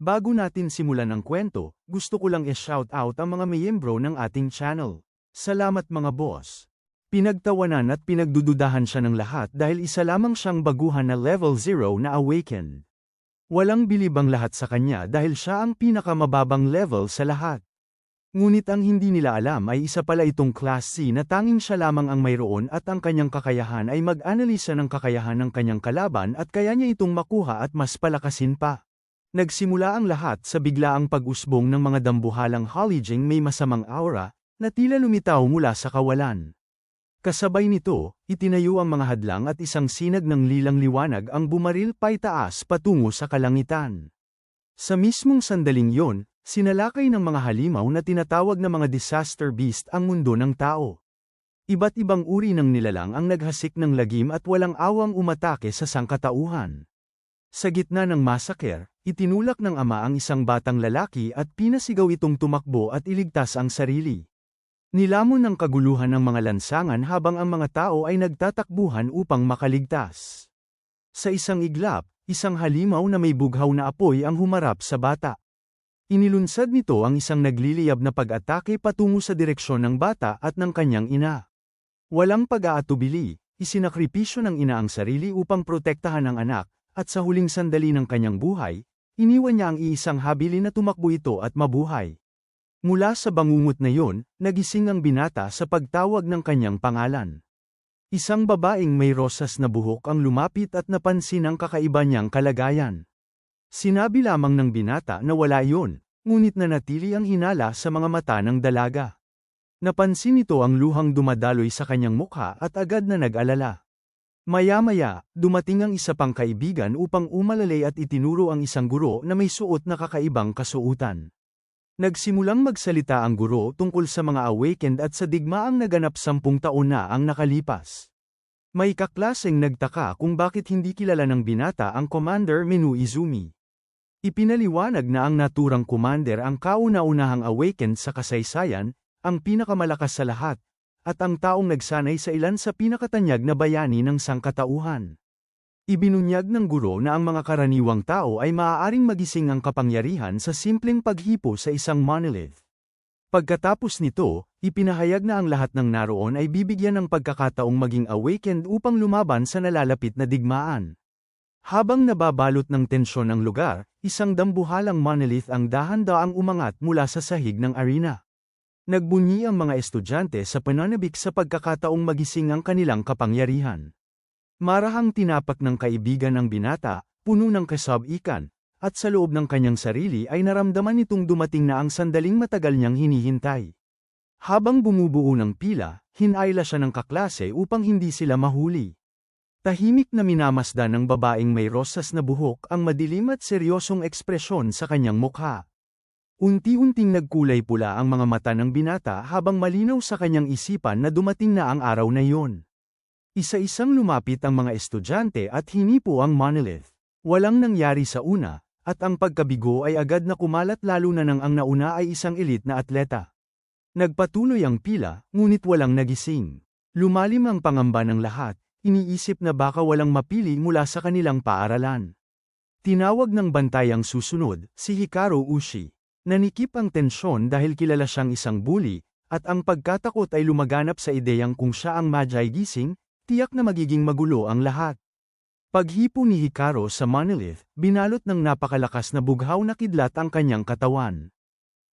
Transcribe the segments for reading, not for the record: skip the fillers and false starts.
Bago natin simulan ang kwento, gusto ko lang i-shout out ang mga miyembro ng ating channel. Salamat mga boss. Pinagtawanan at pinagdududahan siya ng lahat dahil isa lamang siyang baguhan na level 0 na awakened. Walang bilib ang lahat sa kanya dahil siya ang pinakamababang level sa lahat. Ngunit ang hindi nila alam ay isa pala itong Class C na tanging siya lamang ang mayroon at ang kanyang kakayahan ay mag-analisa ng kakayahan ng kanyang kalaban at kaya niya itong makuha at mas palakasin pa. Nagsimula ang lahat sa biglaang pag-usbong ng mga dambuhalang Holijing may masamang aura, na tila lumitaw mula sa kawalan. Kasabay nito, itinayo ang mga hadlang at isang sinag ng lilang liwanag ang bumaril paitaas patungo sa kalangitan. Sa mismong sandaling yon, sinalakay ng mga halimaw na tinatawag na mga disaster beast ang mundo ng tao. Iba't ibang uri ng nilalang ang naghasik ng lagim at walang awang umatake sa sangkatauhan. Sa gitna ng massacre, itinulak ng ama ang isang batang lalaki at pinasigaw itong tumakbo at iligtas ang sarili. Nilamon ng kaguluhan ng mga lansangan habang ang mga tao ay nagtatakbuhan upang makaligtas. Sa isang iglap, isang halimaw na may bughaw na apoy ang humarap sa bata. Inilunsad nito ang isang nagliliyab na pag-atake patungo sa direksyon ng bata at ng kanyang ina. Walang pag-aatubili, isinakripisyo ng ina ang sarili upang protektahan ang anak, at sa huling sandali ng kanyang buhay, iniwan niya ang iisang habili na tumakbo ito at mabuhay. Mula sa bangungot na yon, nagising ang binata sa pagtawag ng kanyang pangalan. Isang babaeng may rosas na buhok ang lumapit at napansin ang kakaiba niyang kalagayan. Sinabi lamang ng binata na wala iyon, ngunit nanatili ang hinala sa mga mata ng dalaga. Napansin nito ang luhang dumadaloy sa kanyang mukha at agad na nag-alala. Maya-maya, dumating ang isa pang kaibigan upang umalalay at itinuro ang isang guro na may suot na kakaibang kasuutan. Nagsimulang magsalita ang guro tungkol sa mga awakened at sa digmaang naganap 10 taon na ang nakalipas. May kaklaseng nagtaka kung bakit hindi kilala ng binata ang Commander Menu Izumi. Ipinaliwanag na ang naturang commander ang kauna-unahang awakened sa kasaysayan, ang pinakamalakas sa lahat, at ang taong nagsanay sa ilan sa pinakatanyag na bayani ng sangkatauhan. Ibinunyag ng guro na ang mga karaniwang tao ay maaaring magising ang kapangyarihan sa simpleng paghipo sa isang monolith. Pagkatapos nito, ipinahayag na ang lahat ng naroon ay bibigyan ng pagkakataong maging awakened upang lumaban sa nalalapit na digmaan. Habang nababalot ng tensyon ang lugar, isang dambuhalang monolith ang dahan-daang umangat mula sa sahig ng arena. Nagbunyi ang mga estudyante sa pananabik sa pagkakataong magising ang kanilang kapangyarihan. Marahang tinapak ng kaibigan ang binata, puno ng kasab-ikan, at sa loob ng kanyang sarili ay naramdaman nitong dumating na ang sandaling matagal niyang hinihintay. Habang bumubuo ng pila, hinayla siya ng kaklase upang hindi sila mahuli. Tahimik na minamasdan ng babaeng may rosas na buhok ang madilim at seryosong ekspresyon sa kanyang mukha. Unti-unting nagkulay pula ang mga mata ng binata habang malinaw sa kanyang isipan na dumating na ang araw na iyon. Isa-isang lumapit ang mga estudyante at hinipo ang monolith. Walang nangyari sa una, at ang pagkabigo ay agad na kumalat lalo na nang ang nauna ay isang elite na atleta. Nagpatuloy ang pila, ngunit walang nagising. Lumalim ang pangamba ng lahat, iniisip na baka walang mapili mula sa kanilang paaralan. Tinawag ng bantay ang susunod, si Hikaru Ushi. Nanikip ang tensyon dahil kilala siyang isang bully, at ang pagkatakot ay lumaganap sa ideyang kung siya ang Magi gising, tiyak na magiging magulo ang lahat. Paghipo ni Hikaru sa monolith, binalot ng napakalakas na bughaw na kidlat ang kanyang katawan.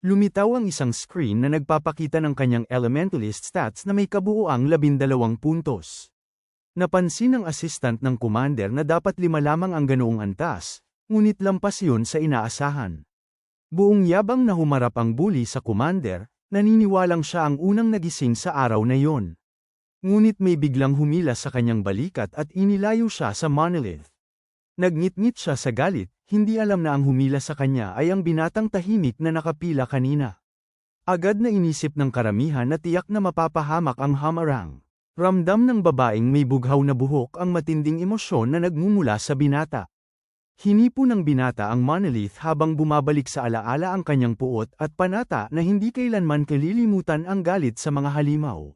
Lumitaw ang isang screen na nagpapakita ng kanyang elementalist stats na may kabuuang 12 puntos. Napansin ng assistant ng commander na dapat 5 lamang ang ganoong antas, ngunit lampas yun sa inaasahan. Buong yabang na humarap ang bully sa commander, naniniwalang siya ang unang nagising sa araw na yon. Ngunit may biglang humila sa kanyang balikat at inilayo siya sa monolith. Nagngit-ngit siya sa galit, hindi alam na ang humila sa kanya ay ang binatang tahimik na nakapila kanina. Agad na inisip ng karamihan na tiyak na mapapahamak ang hamarang. Ramdam ng babaeng may bughaw na buhok ang matinding emosyon na nagmumula sa binata. Hinipo ng binata ang monolith habang bumabalik sa alaala ang kanyang puot at panata na hindi kailanman kalilimutan ang galit sa mga halimaw.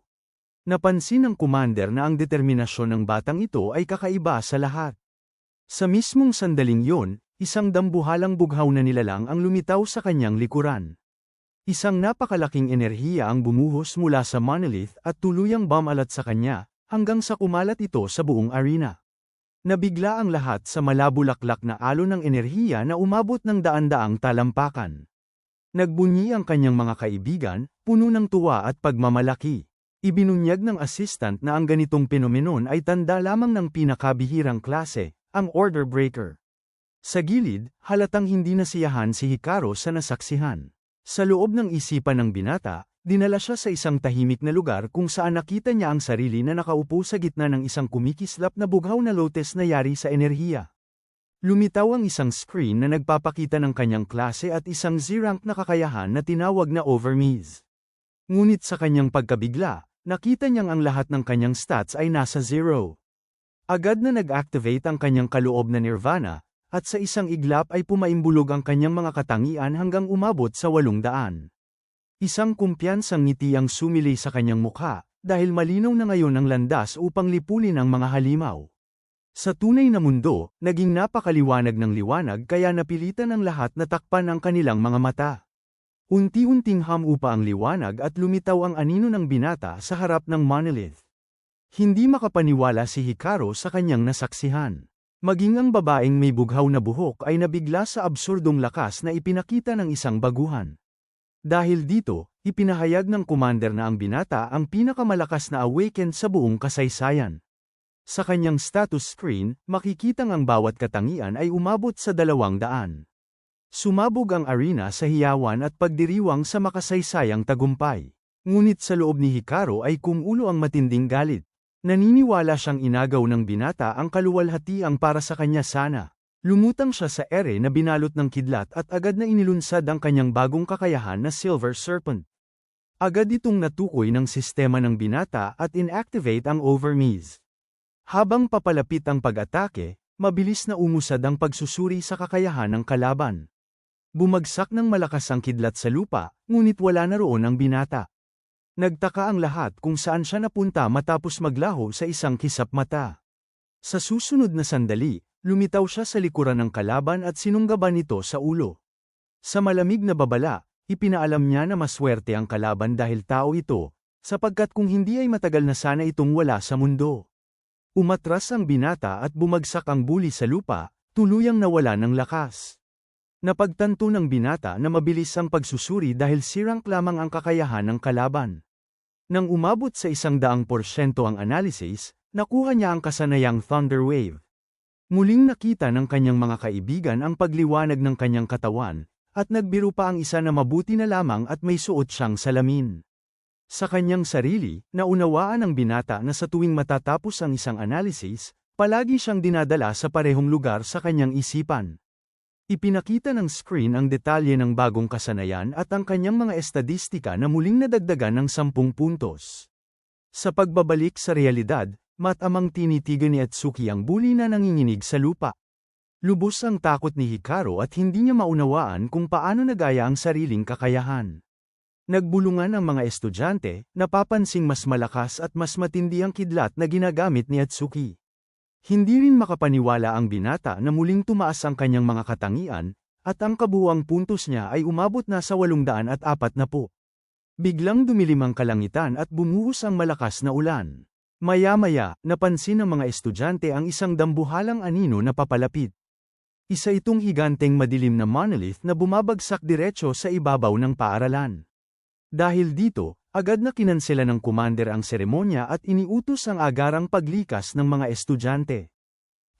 Napansin ng commander na ang determinasyon ng batang ito ay kakaiba sa lahat. Sa mismong sandaling yon, Isang dambuhalang bughaw na nilalang ang lumitaw sa kanyang likuran. Isang napakalaking enerhiya ang bumuhos mula sa monolith at tuluyang bumalat sa kanya, hanggang sa kumalat ito sa buong arena. Nabigla ang lahat sa malabulaklak na alon ng enerhiya na umabot ng daan-daang talampakan. Nagbunyi ang kanyang mga kaibigan, puno ng tuwa at pagmamalaki. Ibinunyag ng assistant na ang ganitong penomenon ay tanda lamang ng pinakabihirang klase, ang Order Breaker. Sa gilid, halatang hindi nasiyahan si Hikaru sa nasaksihan. Sa loob ng isipan ng binata, dinala siya sa isang tahimik na lugar kung saan nakita niya ang sarili na nakaupo sa gitna ng isang kumikislap na bughaw na lotus na yari sa enerhiya. Lumitaw ang isang screen na nagpapakita ng kanyang klase at isang Z-rank na kakayahan na tinawag na Overmiz. Ngunit sa kanyang pagkabigla, nakita niyang ang lahat ng kanyang stats ay nasa 0. Agad na nag-activate ang kanyang kaloob na nirvana, at sa isang iglap ay pumaimbulog ang kanyang mga katangian hanggang umabot sa 800. Isang kumpiyansang ngiti ang sumili sa kanyang mukha, dahil malinaw na ngayon ang landas upang lipulin ang mga halimaw. Sa tunay na mundo, naging napakaliwanag ng liwanag kaya napilitan ng lahat na takpan ang kanilang mga mata. Unti-unting humupa ang liwanag at lumitaw ang anino ng binata sa harap ng monolith. Hindi makapaniwala si Hikaru sa kanyang nasaksihan. Maging ang babaeng may bughaw na buhok ay nabigla sa absurdong lakas na ipinakita ng isang baguhan. Dahil dito, ipinahayag ng commander na ang binata ang pinakamalakas na awakened sa buong kasaysayan. Sa kanyang status screen, makikitang ang bawat katangian ay umabot sa 200. Sumabog ang arena sa hiyawan at pagdiriwang sa makasaysayang tagumpay. Ngunit sa loob ni Hikaru ay kumulo ang matinding galit. Naniniwala siyang inagaw ng binata ang kaluwalhatiang para sa kanya sana. Lumutang siya sa ere na binalot ng kidlat at agad na inilunsad ang kanyang bagong kakayahan na Silver Serpent. Agad itong natukoy ng sistema ng binata at inactivate ang Overmiz. Habang papalapit ang pag-atake, mabilis na umusad ang pagsusuri sa kakayahan ng kalaban. Bumagsak ng malakas ang kidlat sa lupa, ngunit wala na roon ang binata. Nagtaka ang lahat kung saan siya napunta matapos maglaho sa isang kisap mata. Sa susunod na sandali, lumitaw siya sa likuran ng kalaban at sinunggaban ito sa ulo. Sa malamig na babala, ipinaalam niya na maswerte ang kalaban dahil tao ito, sapagkat kung hindi ay matagal na sana itong wala sa mundo. Umatras ang binata at bumagsak ang bully sa lupa, tuluyang nawala ng lakas. Napagtanto ng binata na mabilis ang pagsusuri dahil C-rank lamang ang kakayahan ng kalaban. Nang umabot sa 100% ang analysis, nakuha niya ang kasanayang Thunder Wave. Muling nakita ng kanyang mga kaibigan ang pagliwanag ng kanyang katawan, at nagbiro pa ang isa na mabuti na lamang at may suot siyang salamin. Sa kanyang sarili, naunawaan ng binata na sa tuwing matatapos ang isang analysis, palagi siyang dinadala sa parehong lugar sa kanyang isipan. Ipinakita ng screen ang detalye ng bagong kasanayan at ang kanyang mga estadistika na muling nadagdagan ng 10 puntos. Sa pagbabalik sa realidad, matamang tinitigan ni Atsuki ang bully na nanginginig sa lupa. Lubos ang takot ni Hikaru at hindi niya maunawaan kung paano nagaya ang sariling kakayahan. Nagbulungan ang mga estudyante, napapansing mas malakas at mas matindi ang kidlat na ginagamit ni Atsuki. Hindi rin makapaniwala ang binata na muling tumaas ang kanyang mga katangian, at ang kabuuang puntos niya ay umabot na sa 840. Biglang dumilim ang kalangitan at bumuhos ang malakas na ulan. Maya-maya, napansin ng mga estudyante ang isang dambuhalang anino na papalapit. Isa itong higanteng madilim na monolith na bumabagsak diretso sa ibabaw ng paaralan. Dahil dito, agad na kinansela ng commander ang seremonya at iniutos ang agarang paglikas ng mga estudyante.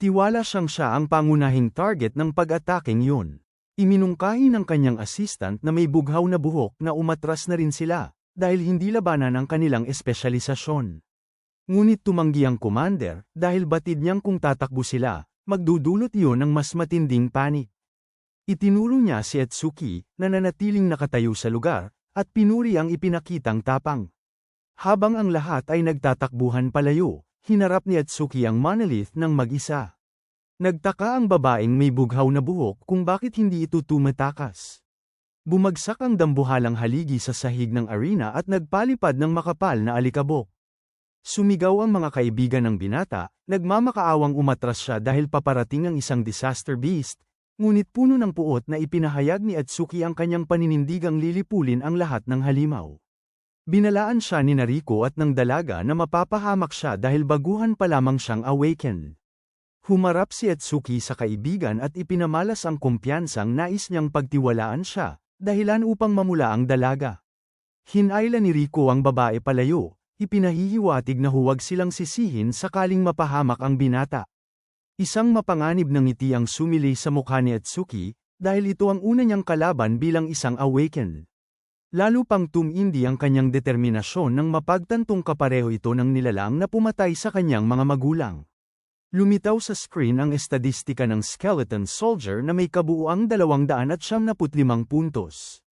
Tiwala siya ang pangunahing target ng pag-ataking yun. Iminungkahi ng kanyang assistant na may bughaw na buhok na umatras na rin sila, dahil hindi labanan ang kanilang espesyalisasyon. Ngunit tumanggi ang commander, dahil batid niyang kung tatakbo sila, magdudulot iyon ng mas matinding panik. Itinuro niya si Atsuki, na nanatiling nakatayo sa lugar, at pinuri ang ipinakitang tapang. Habang ang lahat ay nagtatakbuhan palayo, hinarap ni Atsuki ang monolith ng mag-isa. Nagtaka ang babaeng may bughaw na buhok kung bakit hindi ito tumatakas. Bumagsak ang dambuhalang haligi sa sahig ng arena at nagpalipad ng makapal na alikabok. Sumigaw ang mga kaibigan ng binata, nagmamakaawang umatras siya dahil paparating ang isang disaster beast, ngunit puno ng puot na ipinahayag ni Atsuki ang kanyang paninindigang lilipulin ang lahat ng halimaw. Binalaan siya ni Nariko at ng dalaga na mapapahamak siya dahil baguhan pa lamang siyang awaken. Humarap si Atsuki sa kaibigan at ipinamalas ang kumpiyansang nais niyang pagtiwalaan siya, dahilan upang mamula ang dalaga. Hinayla ni Riko ang babae palayo, ipinahihiwatig na huwag silang sisihin sakaling mapahamak ang binata. Isang mapanganib na ngiti ang sumili sa mukha ni Atsuki, dahil ito ang una niyang kalaban bilang isang awaken. Lalo pang tumindi ang kanyang determinasyon nang mapagtantong kapareho ito ng nilalang na pumatay sa kanyang mga magulang. Lumitaw sa screen ang estadistika ng Skeleton Soldier na may kabuuang 275 puntos.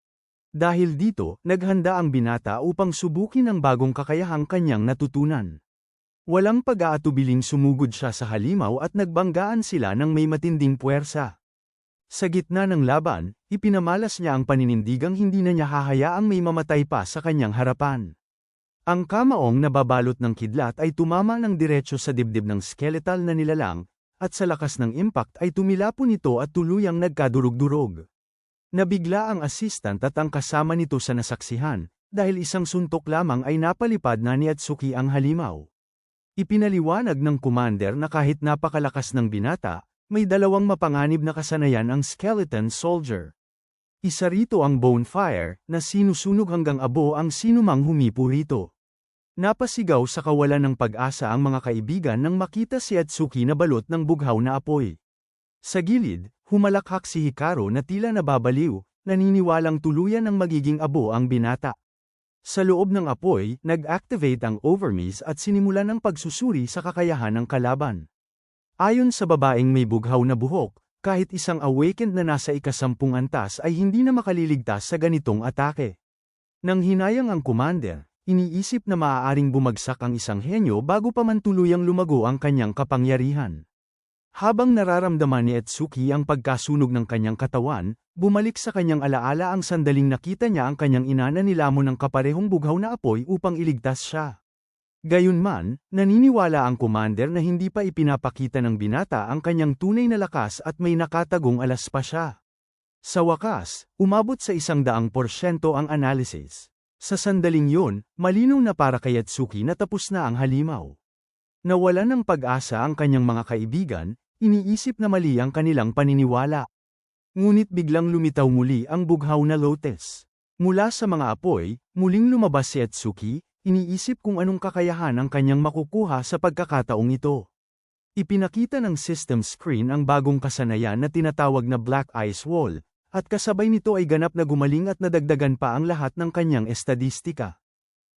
Dahil dito, naghanda ang binata upang subukin ang bagong kakayahang kanyang natutunan. Walang pag-aatubiling sumugod siya sa halimaw at nagbanggaan sila ng may matinding puwersa. Sa gitna ng laban, ipinamalas niya ang paninindigang hindi na niya hahayaang may mamatay pa sa kanyang harapan. Ang kamaong na babalot ng kidlat ay tumama ng diretso sa dibdib ng skeletal na nilalang, at sa lakas ng impact ay tumilapon ito at tuluyang nagkadurog-durog. Nabigla ang assistant at ang kasama nito sa nasaksihan, dahil isang suntok lamang ay napalipad na ni Atsuki ang halimaw. Ipinaliwanag ng commander na kahit napakalakas ng binata, may dalawang mapanganib na kasanayan ang Skeleton Soldier. Isa rito ang bonfire, na sinusunog hanggang abo ang sinumang humipo rito. Napasigaw sa kawalan ng pag-asa ang mga kaibigan nang makita si Atsuki na balot ng bughaw na apoy. Sa gilid, humalakhak si Hikaru na tila nababaliw, naniniwalang tuluyan ng magiging abo ang binata. Sa loob ng apoy, nag-activate ang overmiss at sinimulan ang pagsusuri sa kakayahan ng kalaban. Ayon sa babaeng may bughaw na buhok, kahit isang awakened na nasa ika-10 antas ay hindi na makaliligtas sa ganitong atake. Nang hinayang ang commander, iniisip na maaaring bumagsak ang isang henyo bago pa man tuluyang lumago ang kanyang kapangyarihan. Habang nararamdaman ni Atsuki ang pagkasunog ng kanyang katawan, bumalik sa kanyang alaala ang sandaling nakita niya ang kanyang ina na nilamon ng kaparehong bughaw na apoy upang iligtas siya. Gayunman, naniniwala ang commander na hindi pa ipinapakita ng binata ang kanyang tunay na lakas at may nakatagong alas pa siya. Sa wakas, umabot sa 100% ang analysis. Sa sandaling yun, malinaw na para kay Atsuki na tapos na ang halimaw. Nawala ng pag-asa ang kanyang mga kaibigan, iniisip na mali ang kanilang paniniwala. Ngunit biglang lumitaw muli ang bughaw na lotus. Mula sa mga apoy, muling lumabas si Atsuki, iniisip kung anong kakayahan ang kanyang makukuha sa pagkakataong ito. Ipinakita ng system screen ang bagong kasanayan na tinatawag na Black Ice Wall, at kasabay nito ay ganap na gumaling at nadagdagan pa ang lahat ng kanyang estadistika.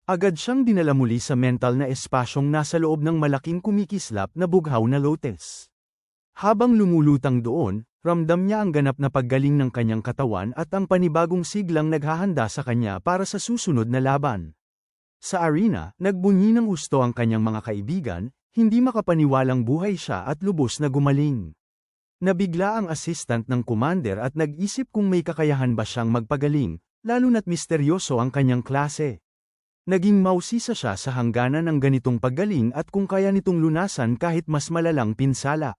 Agad siyang dinala muli sa mental na espasyong nasa loob ng malaking kumikislap na bughaw na lotus. Habang lumulutang doon, ramdam niya ang ganap na paggaling ng kanyang katawan at ang panibagong siglang naghahanda sa kanya para sa susunod na laban. Sa arena, nagbunyi ng husto ang kanyang mga kaibigan, hindi makapaniwalang buhay siya at lubos na gumaling. Nabigla ang assistant ng commander at nag-isip kung may kakayahan ba siyang magpagaling, lalo na't misteryoso ang kanyang klase. Naging mausisa siya sa hangganan ng ganitong paggaling at kung kaya nitong lunasan kahit mas malalang pinsala.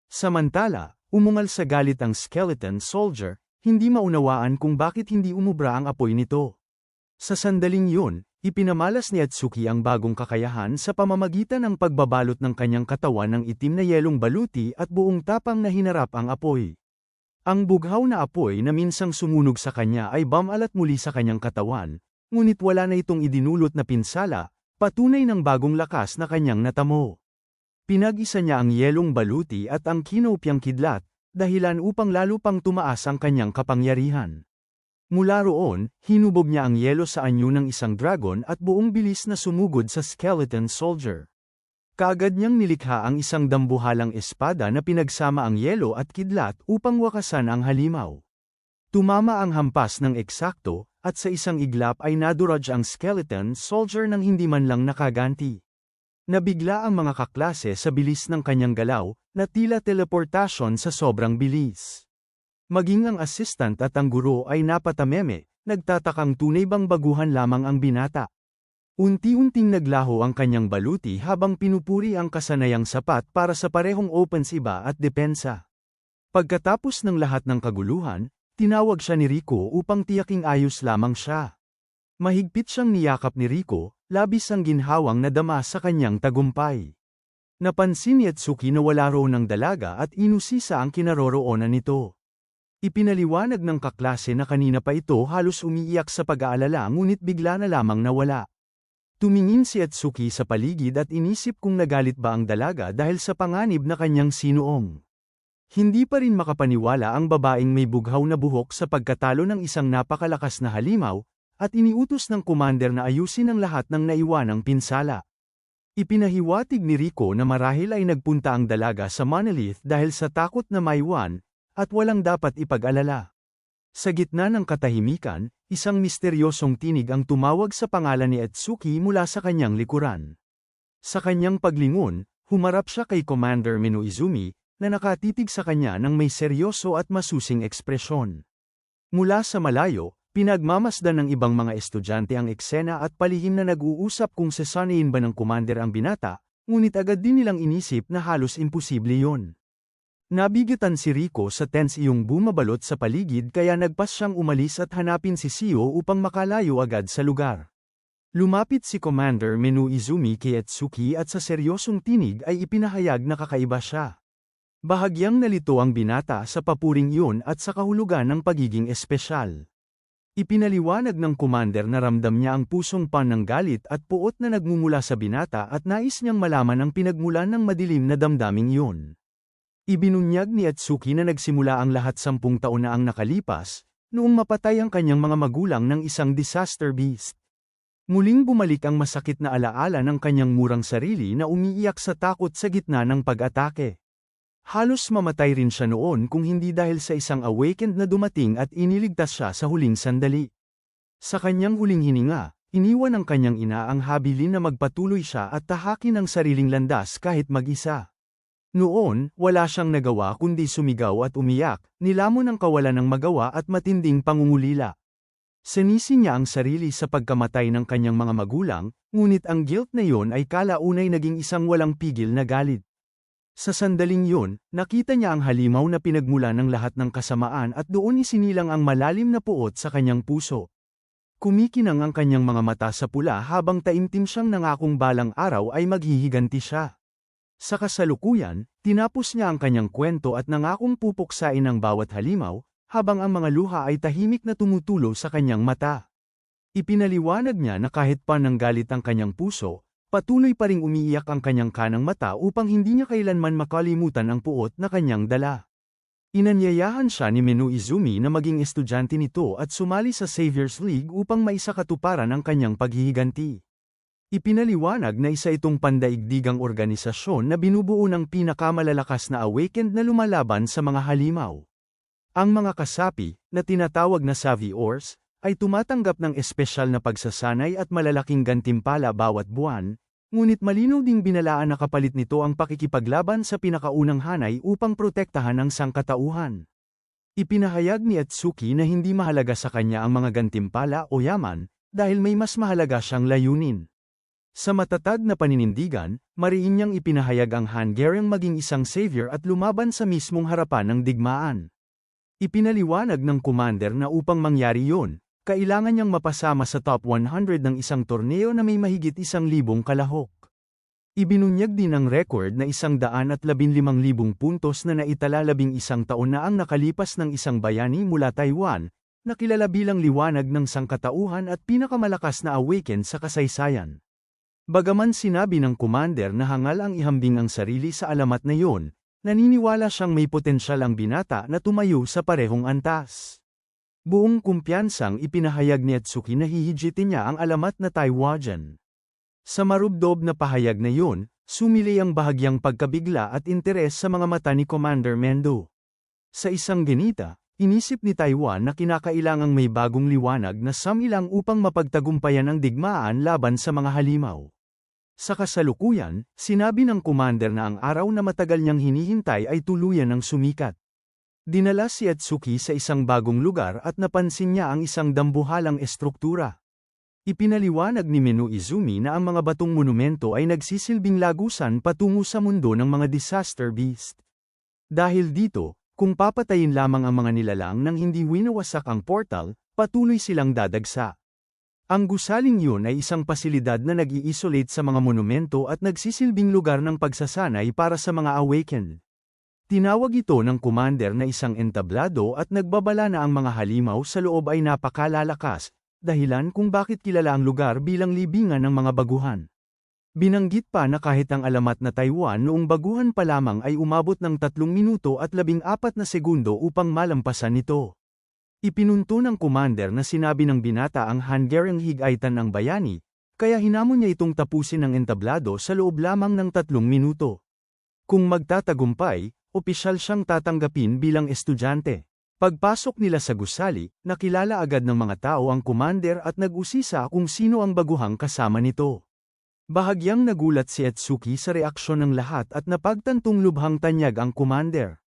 Samantala, umungal sa galit ang Skeleton Soldier, hindi maunawaan kung bakit hindi umubra ang apoy nito. Sa sandaling yun, ipinamalas ni Atsuki ang bagong kakayahan sa pamamagitan ng pagbabalot ng kanyang katawan ng itim na yelong baluti at buong tapang na hinarap ang apoy. Ang bughaw na apoy na minsang sumunog sa kanya ay bumalat muli sa kanyang katawan, ngunit wala na itong idinulot na pinsala, patunay ng bagong lakas na kanyang natamo. Pinag-isa niya ang yelong baluti at ang kinopyang kidlat, dahilan upang lalo pang tumaas ang kanyang kapangyarihan. Mula roon, hinubog niya ang yelo sa anyo ng isang dragon at buong bilis na sumugod sa Skeleton Soldier. Kaagad niyang nilikha ang isang dambuhalang espada na pinagsama ang yelo at kidlat upang wakasan ang halimaw. Tumama ang hampas ng eksakto, at sa isang iglap ay naduraj ang Skeleton Soldier nang hindi man lang nakaganti. Nabigla ang mga kaklase sa bilis ng kanyang galaw, na tila teleportasyon sa sobrang bilis. Maging ang assistant at ang guro ay napatameme, nagtatakang tunay bang baguhan lamang ang binata. Unti-unting naglaho ang kanyang baluti habang pinupuri ang kasanayang sapat para sa parehong offensiba at depensa. Pagkatapos ng lahat ng kaguluhan, tinawag siya ni Rico upang tiyaking ayos lamang siya. Mahigpit siyang niyakap ni Rico, labis ang ginhawang nadama sa kanyang tagumpay. Napansin ni Atsuki na wala raw ng dalaga at inusisa ang kinaroroonan nito. Ipinaliwanag ng kaklase na kanina pa ito halos umiiyak sa pag-aalala ngunit bigla na lamang nawala. Tumingin si Atsuki sa paligid at inisip kung nagalit ba ang dalaga dahil sa panganib na kanyang sinuong. Hindi pa rin makapaniwala ang babaeng may bughaw na buhok sa pagkatalo ng isang napakalakas na halimaw, at iniutos ng commander na ayusin ang lahat ng naiwanang pinsala. Ipinahiwatig ni Rico na marahil ay nagpunta ang dalaga sa Monolith dahil sa takot na maiwan, at walang dapat ipag-alala. Sa gitna ng katahimikan, isang misteryosong tinig ang tumawag sa pangalan ni Atsuki mula sa kanyang likuran. Sa kanyang paglingon, humarap siya kay Commander Minoizumi, na nakatitig sa kanya ng may seryoso at masusing ekspresyon. Mula sa malayo, pinagmamasdan ng ibang mga estudyante ang eksena at palihim na nag-uusap kung sasanayin ba ng commander ang binata, ngunit agad din nilang inisip na halos imposible yon. Nabigatan si Rico sa tense iyong bumabalot sa paligid kaya nagpas siyang umalis at hanapin si Shio upang makalayo agad sa lugar. Lumapit si Commander Minoizumi kay Atsuki at sa seryosong tinig ay ipinahayag na kakaiba siya. Bahagyang nalito ang binata sa papuring iyon at sa kahulugan ng pagiging espesyal. Ipinaliwanag ng commander na ramdam niya ang pusong pan ng galit at puot na nagmumula sa binata at nais niyang malaman ang pinagmulan ng madilim na damdaming iyon. Ibinunyag ni Atsuki na nagsimula ang lahat 10 taon na ang nakalipas, noong mapatay ang kanyang mga magulang ng isang disaster beast. Muling bumalik ang masakit na alaala ng kanyang murang sarili na umiiyak sa takot sa gitna ng pag-atake. Halos mamatay rin siya noon kung hindi dahil sa isang awakened na dumating at iniligtas siya sa huling sandali. Sa kanyang huling hininga, iniwan ng kanyang ina ang habilin na magpatuloy siya at tahakin ang sariling landas kahit mag-isa. Noon, wala siyang nagawa kundi sumigaw at umiyak, nilamon ang kawalan ng magawa at matinding pangungulila. Sinisi niya ang sarili sa pagkamatay ng kanyang mga magulang, ngunit ang guilt na iyon ay kalaunay naging isang walang pigil na galit. Sa sandaling yun, nakita niya ang halimaw na pinagmula ng lahat ng kasamaan at doon isinilang ang malalim na puot sa kanyang puso. Kumikinang ang kanyang mga mata sa pula habang taimtim siyang nangakong balang araw ay maghihiganti siya. Sa kasalukuyan, tinapos niya ang kanyang kwento at nangakong pupuksain ang bawat halimaw, habang ang mga luha ay tahimik na tumutulo sa kanyang mata. Ipinaliwanag niya na kahit pa nang galit ang kanyang puso, patuloy pa ring umiiyak ang kanyang kanang mata upang hindi niya kailanman makalimutan ang puot na kanyang dala. Inanyayahan siya ni Minoizumi na maging estudyante nito at sumali sa Saviors League upang maisakatuparan ang kanyang paghihiganti. Ipinaliwanag na isa itong pandaigdigang organisasyon na binubuo ng pinakamalalakas na awakened na lumalaban sa mga halimaw. Ang mga kasapi, na tinatawag na Saviors, ay tumatanggap ng espesyal na pagsasanay at malalaking gantimpala bawat buwan, ngunit malinaw ding binalaan na kapalit nito ang pakikipaglaban sa pinakaunang hanay upang protektahan ang sangkatauhan. Ipinahayag ni Atsuki na hindi mahalaga sa kanya ang mga gantimpala o yaman, dahil may mas mahalaga siyang layunin. Sa matatag na paninindigan, mariin niyang ipinahayag ang Hungarian maging isang savior at lumaban sa mismong harapan ng digmaan. Ipinaliwanag ng commander na upang mangyari yon, kailangan niyang mapasama sa top 100 ng isang torneo na may mahigit 1,000 kalahok. Ibinunyag din ang record na 115,000 puntos na naitala 11 taon na ang nakalipas ng isang bayani mula Taiwan, na kilala bilang liwanag ng sangkatauhan at pinakamalakas na awakened sa kasaysayan. Bagaman sinabi ng commander na hangal ang ihambing ang sarili sa alamat na yon, naniniwala siyang may potensyal ang binata na tumayo sa parehong antas. Buong kumpiyansang ipinahayag ni Atsuki na hihigitin niya ang alamat na Taiwajan. Sa marubdob na pahayag na yun, sumili ang bahagyang pagkabigla at interes sa mga mata ni Commander Mendo. Sa isang ganita, inisip ni Taiwan na kinakailangang may bagong liwanag na samilang upang mapagtagumpayan ang digmaan laban sa mga halimaw. Sa kasalukuyan, sinabi ng commander na ang araw na matagal niyang hinihintay ay tuluyan ng sumikat. Dinala si Atsuki sa isang bagong lugar at napansin niya ang isang dambuhalang estruktura. Ipinaliwanag ni Minoizumi na ang mga batong monumento ay nagsisilbing lagusan patungo sa mundo ng mga disaster beast. Dahil dito, Kung papatayin lamang ang mga nilalang nang hindi winawasak ang portal, patuloy silang dadagsa. Ang gusaling yun ay isang pasilidad na nag-i-isolate sa mga monumento at nagsisilbing lugar ng pagsasanay para sa mga awakened. Tinawag ito ng commander na isang entablado at nagbabala na ang mga halimaw sa loob ay napakalalakas, dahilan kung bakit kilala ang lugar bilang libingan ng mga baguhan. Binanggit pa na kahit ang alamat na Taiwan noong baguhan pa lamang ay umabot ng 3 minuto at 14 na segundo upang malampasan ito. Ipinunto ng commander na sinabi ng binata ang Hungarian higaitan ng bayani, kaya hinamon niya itong tapusin ng entablado sa loob lamang ng 3 minuto. Kung magtatagumpay, opisyal siyang tatanggapin bilang estudyante. Pagpasok nila sa gusali, nakilala agad ng mga tao ang commander at nag-usisa kung sino ang baguhang kasama nito. Bahagyang nagulat si Etsuki sa reaksyon ng lahat at napagtantong lubhang tanyag ang commander.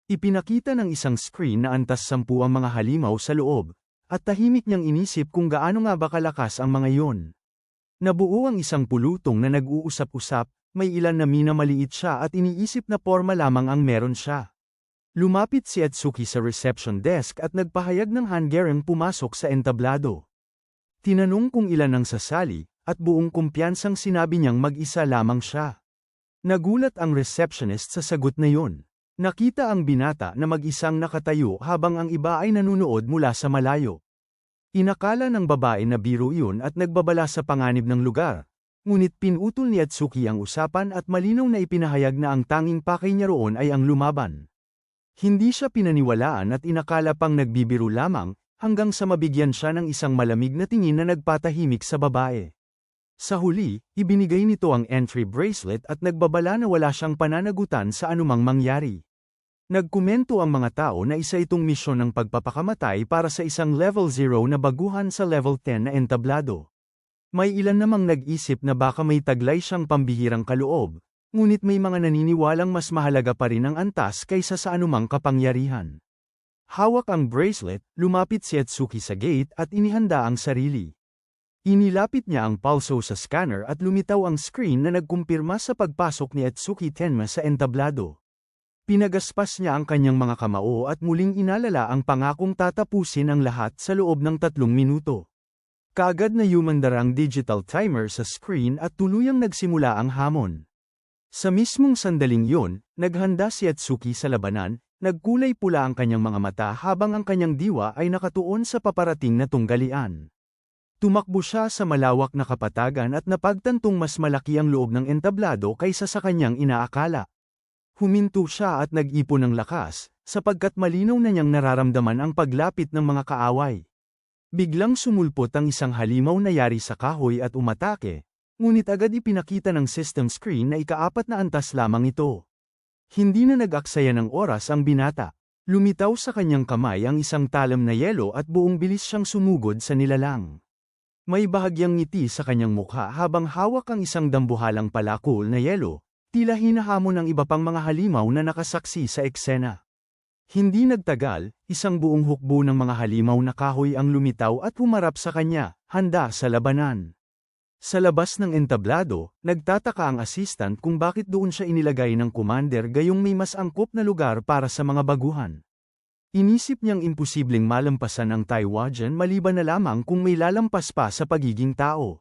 Ipinakita ng isang screen na antas 10 ang mga halimaw sa loob, at tahimik niyang inisip kung gaano nga ba kalakas ang mga iyon. Nabuo ang isang pulutong na nag-uusap-usap, may ilan na minamaliit siya at iniisip na porma lamang ang meron siya. Lumapit si Etsuki sa reception desk at nagpahayag ng Hungarian pumasok sa entablado. Tinanong kung ilan ang sasali, at buong kumpiyansang sinabi niyang mag-isa lamang siya. Nagulat ang receptionist sa sagot na yun. Nakita ang binata na mag-isang nakatayo habang ang iba ay nanunood mula sa malayo. Inakala ng babae na biro yun at nagbabala sa panganib ng lugar. Ngunit pinutol ni Etsuki ang usapan at malinaw na ipinahayag na ang tanging pakay niya roon ay ang lumaban. Hindi siya pinaniwalaan at inakala pang nagbibiro lamang, hanggang sa mabigyan siya ng isang malamig na tingin na nagpatahimik sa babae. Sa huli, ibinigay nito ang entry bracelet at nagbabala na wala siyang pananagutan sa anumang mangyari. Nagkomento ang mga tao na isa itong misyon ng pagpapakamatay para sa isang level 0 na baguhan sa level 10 na entablado. May ilan namang nag-isip na baka may taglay siyang pambihirang kaloob, ngunit may mga naniniwalang mas mahalaga pa rin ang antas kaysa sa anumang kapangyarihan. Hawak ang bracelet, lumapit si Etsuki sa gate at inihanda ang sarili. Inilapit niya ang pulso sa scanner at lumitaw ang screen na nagkumpirma sa pagpasok ni Etsuki Tenma sa entablado. Pinagaspas niya ang kanyang mga kamao at muling inalala ang pangakong tatapusin ang lahat sa loob ng 3 minuto. Kaagad na yumandarang digital timer sa screen at tuluyang nagsimula ang hamon. Sa mismong sandaling yun, naghanda si Etsuki sa labanan, nagkulay pula ang kanyang mga mata habang ang kanyang diwa ay nakatuon sa paparating na tunggalian. Tumakbo siya sa malawak na kapatagan at napagtantong mas malaki ang loob ng entablado kaysa sa kanyang inaakala. Huminto siya at nag-ipon ng lakas, sapagkat malinaw na niyang nararamdaman ang paglapit ng mga kaaway. Biglang sumulpot ang isang halimaw na yari sa kahoy at umatake, ngunit agad ipinakita ng system screen na ika-4 na antas lamang ito. Hindi na nag-aksaya ng oras ang binata. Lumitaw sa kanyang kamay ang isang talam na yelo at buong bilis siyang sumugod sa nilalang. May bahagyang ngiti sa kanyang mukha habang hawak ang isang dambuhalang palakol na yelo, tila hinahamon ng iba pang mga halimaw na nakasaksi sa eksena. Hindi nagtagal, isang buong hukbo ng mga halimaw na kahoy ang lumitaw at humarap sa kanya, handa sa labanan. Sa labas ng entablado, nagtataka ang assistant kung bakit doon siya inilagay ng commander gayong may mas angkop na lugar para sa mga baguhan. Inisip niyang imposibleng malampasan ang Taiwajan maliban na lamang kung may lalampas pa sa pagiging tao.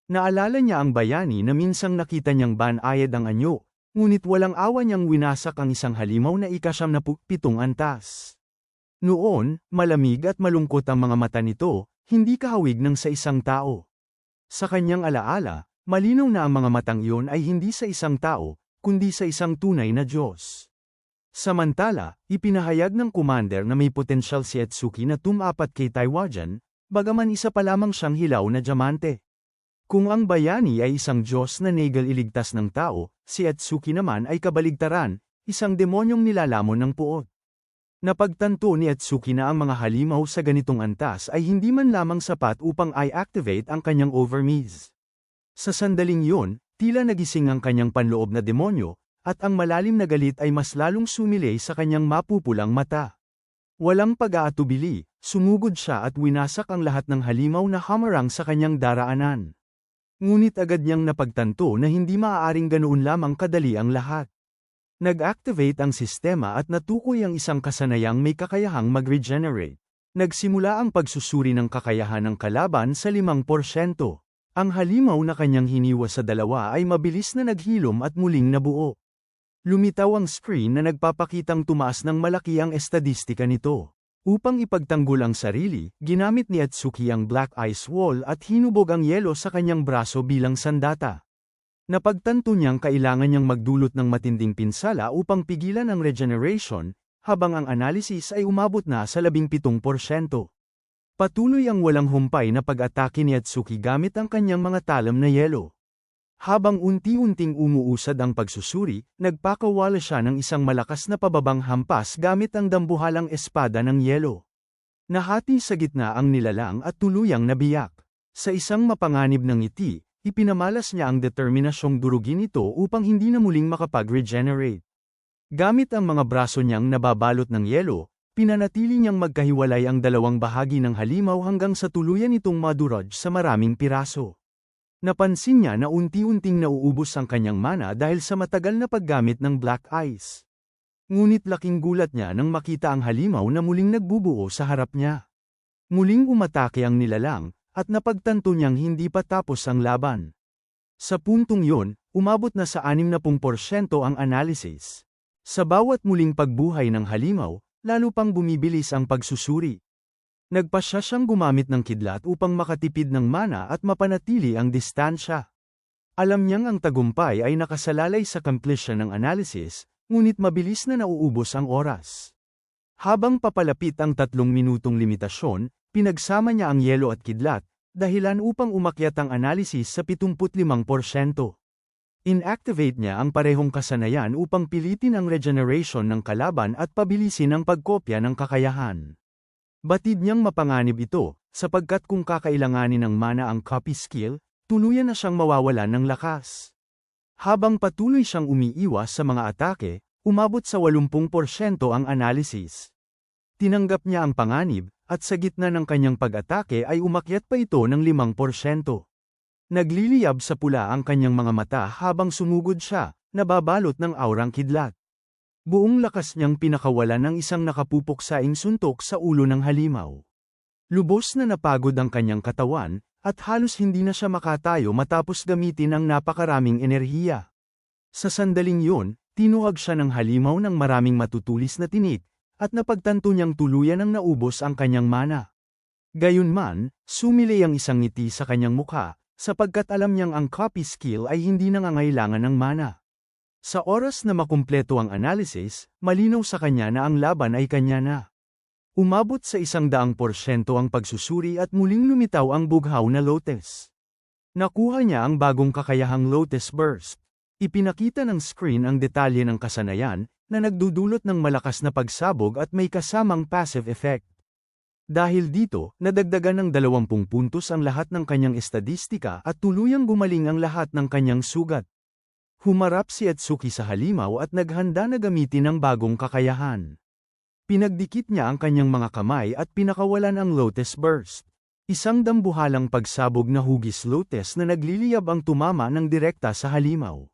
Naalala niya ang bayani na minsang nakita niyang banayad ang anyo, ngunit walang awa niyang winasak ang isang halimaw na ika-7 antas. Noon, malamig at malungkot ang mga mata nito, hindi kahawig ng sa isang tao. Sa kanyang alaala, malinaw na ang mga matang iyon ay hindi sa isang tao, kundi sa isang tunay na Diyos. Samantala, ipinahayag ng commander na may potensyal si Etsuki na tumapat kay Taiwajan, bagaman isa pa lamang siyang hilaw na diamante. Kung ang bayani ay isang Diyos na negal iligtas ng tao, si Etsuki naman ay kabaligtaran, isang demonyong nilalamon ng puot. Napagtanto ni Etsuki na ang mga halimaw sa ganitong antas ay hindi man lamang sapat upang i-activate ang kanyang overmise. Sa sandaling yun, tila nagising ang kanyang panloob na demonyo, at ang malalim na galit ay mas lalong sumilay sa kanyang mapupulang mata. Walang pag-aatubili, sumugod siya at winasak ang lahat ng halimaw na hamarang sa kanyang daraanan. Ngunit agad niyang napagtanto na hindi maaaring ganoon lamang kadali ang lahat. Nag-activate ang sistema at natukoy ang isang kasanayang may kakayahang mag-regenerate. Nagsimula ang pagsusuri ng kakayahan ng kalaban sa 5%. Ang halimaw na kanyang hiniwa sa 2 ay mabilis na naghilom at muling nabuo. Lumitaw ang screen na nagpapakitang tumaas ng malaki ang estadistika nito. Upang ipagtanggol ang sarili, ginamit ni Atsuki ang Black Ice Wall at hinubog ang yelo sa kanyang braso bilang sandata. Napagtanto niyang kailangan niyang magdulot ng matinding pinsala upang pigilan ang regeneration, habang ang analysis ay umabot na sa 17%. Patuloy ang walang humpay na pag-atake ni Atsuki gamit ang kanyang mga talam na yelo. Habang unti-unting umuusad ang pagsusuri, nagpakawala siya ng isang malakas na pababang hampas gamit ang dambuhalang espada ng yelo. Nahati sa gitna ang nilalang at tuluyang nabiyak. Sa isang mapanganib ng ngiti, ipinamalas niya ang determinasyong durugin ito upang hindi na muling makapag-regenerate. Gamit ang mga braso niyang nababalot ng yelo, pinanatili niyang magkahiwalay ang 2 bahagi ng halimaw hanggang sa tuluyan itong madurog sa maraming piraso. Napansin niya na unti-unting nauubos ang kanyang mana dahil sa matagal na paggamit ng Black Ice. Ngunit laking gulat niya nang makita ang halimaw na muling nagbubuo sa harap niya. Muling umatake ang nilalang, at napagtanto niyang hindi pa tapos ang laban. Sa puntong yun, umabot na sa 60% ang analysis. Sa bawat muling pagbuhay ng halimaw, lalo pang bumibilis ang pagsusuri. Nagpasya siyang gumamit ng kidlat upang makatipid ng mana at mapanatili ang distansya. Alam niyang ang tagumpay ay nakasalalay sa completion ng analysis, ngunit mabilis na nauubos ang oras. Habang papalapit ang 3 minutong limitasyon, pinagsama niya ang yelo at kidlat, dahilan upang umakyat ang analysis sa 75%. Inactivate niya ang parehong kasanayan upang pilitin ang regeneration ng kalaban at pabilisin ang pagkopya ng kakayahan. Batid niyang mapanganib ito, sapagkat kung kakailanganin ng mana ang copy skill, tuluyan na siyang mawawalan ng lakas. Habang patuloy siyang umiiwas sa mga atake, umabot sa 80% ang analysis. Tinanggap niya ang panganib, at sa gitna ng kanyang pag-atake ay umakyat pa ito ng 5%. Nagliliyab sa pula ang kanyang mga mata habang sumugod siya, nababalot ng aurang kidlat. Buong lakas niyang pinakawalan ng isang nakapupuksaing suntok sa ulo ng halimaw. Lubos na napagod ang kanyang katawan, at halos hindi na siya makatayo matapos gamitin ang napakaraming enerhiya. Sa sandaling yun, tinuhag siya ng halimaw ng maraming matutulis na tinik, at napagtanto niyang tuluyan ang naubos ang kanyang mana. Gayunman, sumilay ang isang ngiti sa kanyang mukha, sapagkat alam niyang ang copy skill ay hindi nangangailangan ng mana. Sa oras na makumpleto ang analysis, malinaw sa kanya na ang laban ay kanya na. Umabot sa 100% ang pagsusuri at muling lumitaw ang bughaw na Lotus. Nakuha niya ang bagong kakayahang Lotus Burst. Ipinakita ng screen ang detalye ng kasanayan, na nagdudulot ng malakas na pagsabog at may kasamang passive effect. Dahil dito, nadagdagan ng 20 puntos ang lahat ng kanyang estadistika at tuluyang gumaling ang lahat ng kanyang sugat. Humarap si Atsuki sa halimaw at naghanda na gamitin ang bagong kakayahan. Pinagdikit niya ang kanyang mga kamay at pinakawalan ang Lotus Burst. Isang dambuhalang pagsabog na hugis lotus na nagliliyab ang tumama ng direkta sa halimaw.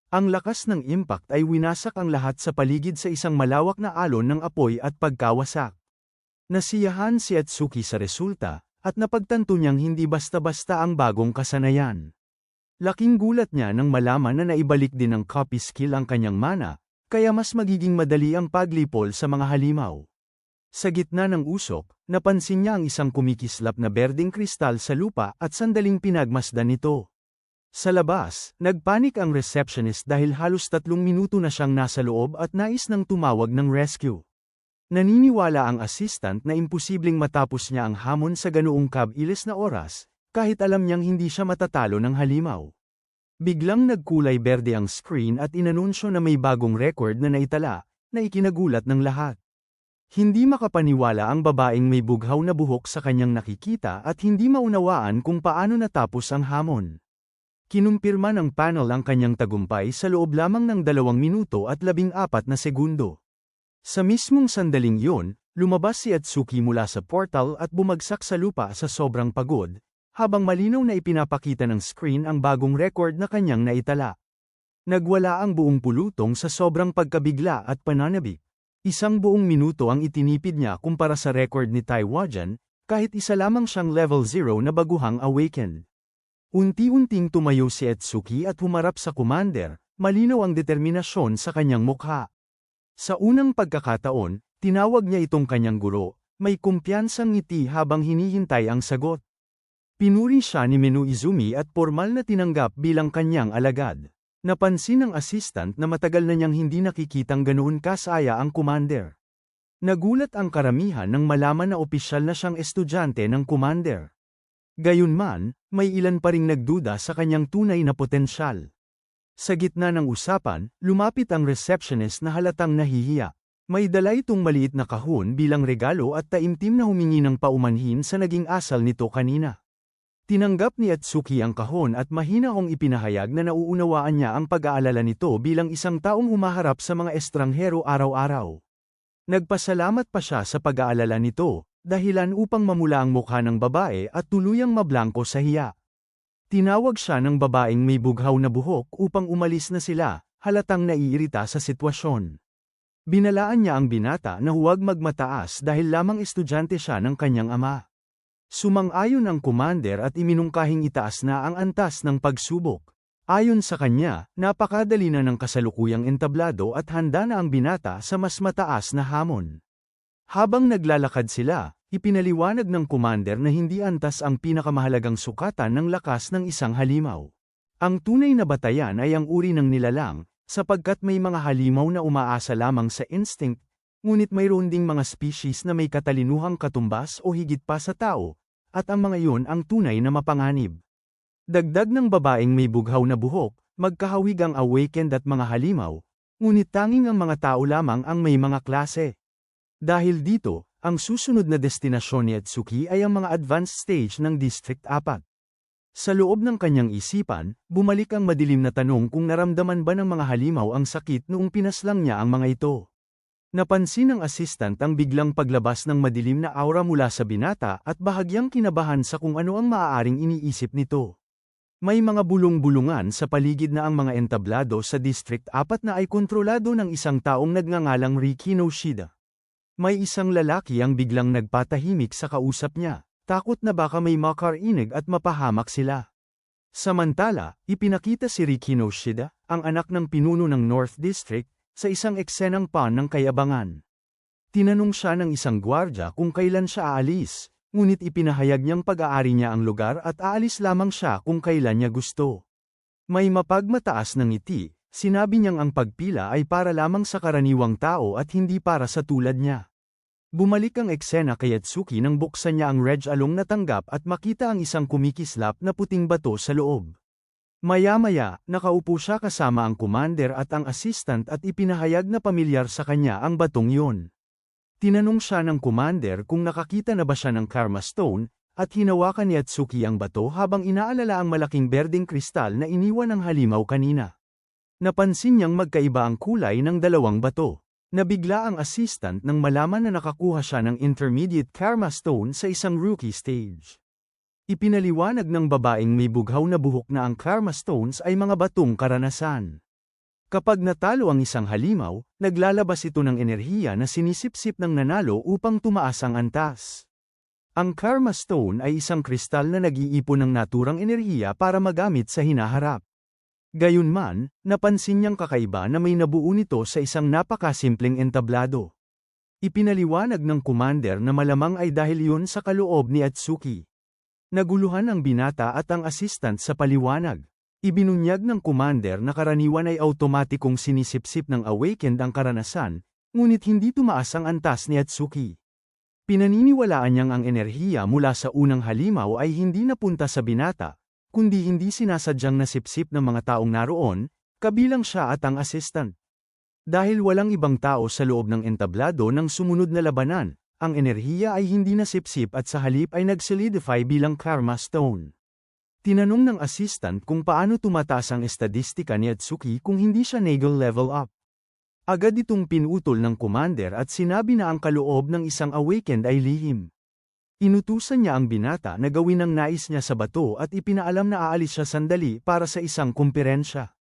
Ang lakas ng impact ay winasak ang lahat sa paligid sa isang malawak na alon ng apoy at pagkawasak. Nasiyahan si Atsuki sa resulta, at napagtanto niyang hindi basta-basta ang bagong kasanayan. Laking gulat niya nang malaman na naibalik din ng copy skill ang kanyang mana, kaya mas magiging madali ang paglipol sa mga halimaw. Sa gitna ng usok, napansin niya ang isang kumikislap na berdeng kristal sa lupa at sandaling pinagmasdan ito. Sa labas, nagpanik ang receptionist dahil halos 3 minuto na siyang nasa loob at nais nang tumawag ng rescue. Naniniwala ang assistant na imposibleng matapos niya ang hamon sa ganoong kabilis na oras, kahit alam niyang hindi siya matatalo ng halimaw. Biglang nagkulay berde ang screen at inanunsyo na may bagong record na naitala, na ikinagulat ng lahat. Hindi makapaniwala ang babaeng may bughaw na buhok sa kanyang nakikita at hindi maunawaan kung paano natapos ang hamon. Kinumpirma ng panel ang kanyang tagumpay sa loob lamang ng 2 minuto at 14 na segundo. Sa mismong sandaling yun, lumabas si Atsuki mula sa portal at bumagsak sa lupa sa sobrang pagod, habang malinaw na ipinapakita ng screen ang bagong record na kanyang naitala. Nagwala ang buong pulutong sa sobrang pagkabigla at pananabik. Isang buong minuto ang itinipid niya kumpara sa record ni Tai Wajan, kahit isa lamang siyang level 0 na baguhang awakened. Unti-unting tumayo si Etsuki at humarap sa commander, malinaw ang determinasyon sa kanyang mukha. Sa unang pagkakataon, tinawag niya itong kanyang guro, may kumpiyansang ngiti habang hinihintay ang sagot. Pinuri siya ni Minu Izumi at formal na tinanggap bilang kanyang alagad. Napansin ng assistant na matagal na niyang hindi nakikitang ganoon kasaya ang commander. Nagulat ang karamihan nang malaman na opisyal na siyang estudyante ng commander. Gayunman, may ilan pa ring nagduda sa kanyang tunay na potensyal. Sa gitna ng usapan, lumapit ang receptionist na halatang nahihiya. May dala itong maliit na kahon bilang regalo at taimtim na humingi ng paumanhin sa naging asal nito kanina. Tinanggap ni Atsuki ang kahon at mahinahong ipinahayag na nauunawaan niya ang pag-aalala nito bilang isang taong humaharap sa mga estranghero araw-araw. Nagpasalamat pa siya sa pag-aalala nito, dahilan upang mamula ang mukha ng babae at tuluyang mablangko sa hiya. Tinawag siya ng babaeng may bughaw na buhok upang umalis na sila, halatang naiirita sa sitwasyon. Binalaan niya ang binata na huwag magmataas dahil lamang estudyante siya ng kanyang ama. Sumang-ayon ang commander at iminungkahing itaas na ang antas ng pagsubok. Ayon sa kanya, napakadali na ng kasalukuyang entablado at handa na ang binata sa mas mataas na hamon. Habang naglalakad sila, ipinaliwanag ng commander na hindi antas ang pinakamahalagang sukatan ng lakas ng isang halimaw. Ang tunay na batayan ay ang uri ng nilalang, sapagkat may mga halimaw na umaasa lamang sa instinct, ngunit mayroon ding mga species na may katalinuhang katumbas o higit pa sa tao, at ang mga iyon ang tunay na mapanganib. Dagdag ng babaeng may bughaw na buhok, magkahawig ang awakened at mga halimaw, ngunit tanging ang mga tao lamang ang may mga klase. Dahil dito, ang susunod na destinasyon ni Atsuki ay ang mga advanced stage ng District 4. Sa loob ng kanyang isipan, bumalik ang madilim na tanong kung naramdaman ba ng mga halimaw ang sakit noong pinaslang niya ang mga ito. Napansin ng assistant ang biglang paglabas ng madilim na aura mula sa binata at bahagyang kinabahan sa kung ano ang maaaring iniisip nito. May mga bulong-bulungan sa paligid na ang mga entablado sa District 4 na ay kontrolado ng isang taong nagngangalang Riki Noshida. May isang lalaki ang biglang nagpatahimik sa kausap niya, takot na baka may makarinig at mapahamak sila. Samantala, ipinakita si Riki Noshida, ang anak ng pinuno ng North District, sa isang eksenang pan ng kayabangan. Tinanong siya ng isang gwardya kung kailan siya aalis, ngunit ipinahayag niyang pag-aari niya ang lugar at aalis lamang siya kung kailan niya gusto. May mapagmataas ng ngiti, sinabi niyang ang pagpila ay para lamang sa karaniwang tao at hindi para sa tulad niya. Bumalik ang eksena kay Atsuki nang buksan niya ang Reg Along na tanggap at makita ang isang kumikislap na puting bato sa loob. Maya-maya, nakaupo siya kasama ang commander at ang assistant at ipinahayag na pamilyar sa kanya ang batong yun. Tinanong siya ng commander kung nakakita na ba siya ng Karma Stone, at hinawakan ni Atsuki ang bato habang inaalala ang malaking berdeng kristal na iniwan ng halimaw kanina. Napansin niyang magkaiba ang kulay ng dalawang bato. Nabigla ang assistant nang malaman na nakakuha siya ng intermediate Karma Stone sa isang rookie stage. Ipinaliwanag ng babaeng may bughaw na buhok na ang Karma Stones ay mga batong karanasan. Kapag natalo ang isang halimaw, naglalabas ito ng enerhiya na sinisipsip ng nanalo upang tumaas ang antas. Ang Karma Stone ay isang kristal na nag-iipon ng naturang enerhiya para magamit sa hinaharap. Gayunman, napansin niyang kakaiba na may nabuo nito sa isang napakasimpleng entablado. Ipinaliwanag ng commander na malamang ay dahil yun sa kaloob ni Atsuki. Naguluhan ang binata at ang assistant sa paliwanag. Ibinunyag ng commander na karaniwan ay automatikong sinisipsip ng awakened ang karanasan, ngunit hindi tumaas ang antas ni Atsuki. Pinaniniwalaan niyang ang enerhiya mula sa unang halimaw ay hindi napunta sa binata, kundi hindi sinasadyang nasipsip ng mga taong naroon, kabilang siya at ang assistant. Dahil walang ibang tao sa loob ng entablado ng sumunod na labanan, ang enerhiya ay hindi nasipsip at sa halip ay nag-solidify bilang Karma Stone. Tinanong ng assistant kung paano tumataas ang estadistika ni Atsuki kung hindi siya Nagel level up. Agad itong pinutol ng commander at sinabi na ang kaloob ng isang awakened ay lihim. Inutusan niya ang binata na gawin ang nais niya sa bato at ipinaalam na aalis siya sandali para sa isang kumperensya.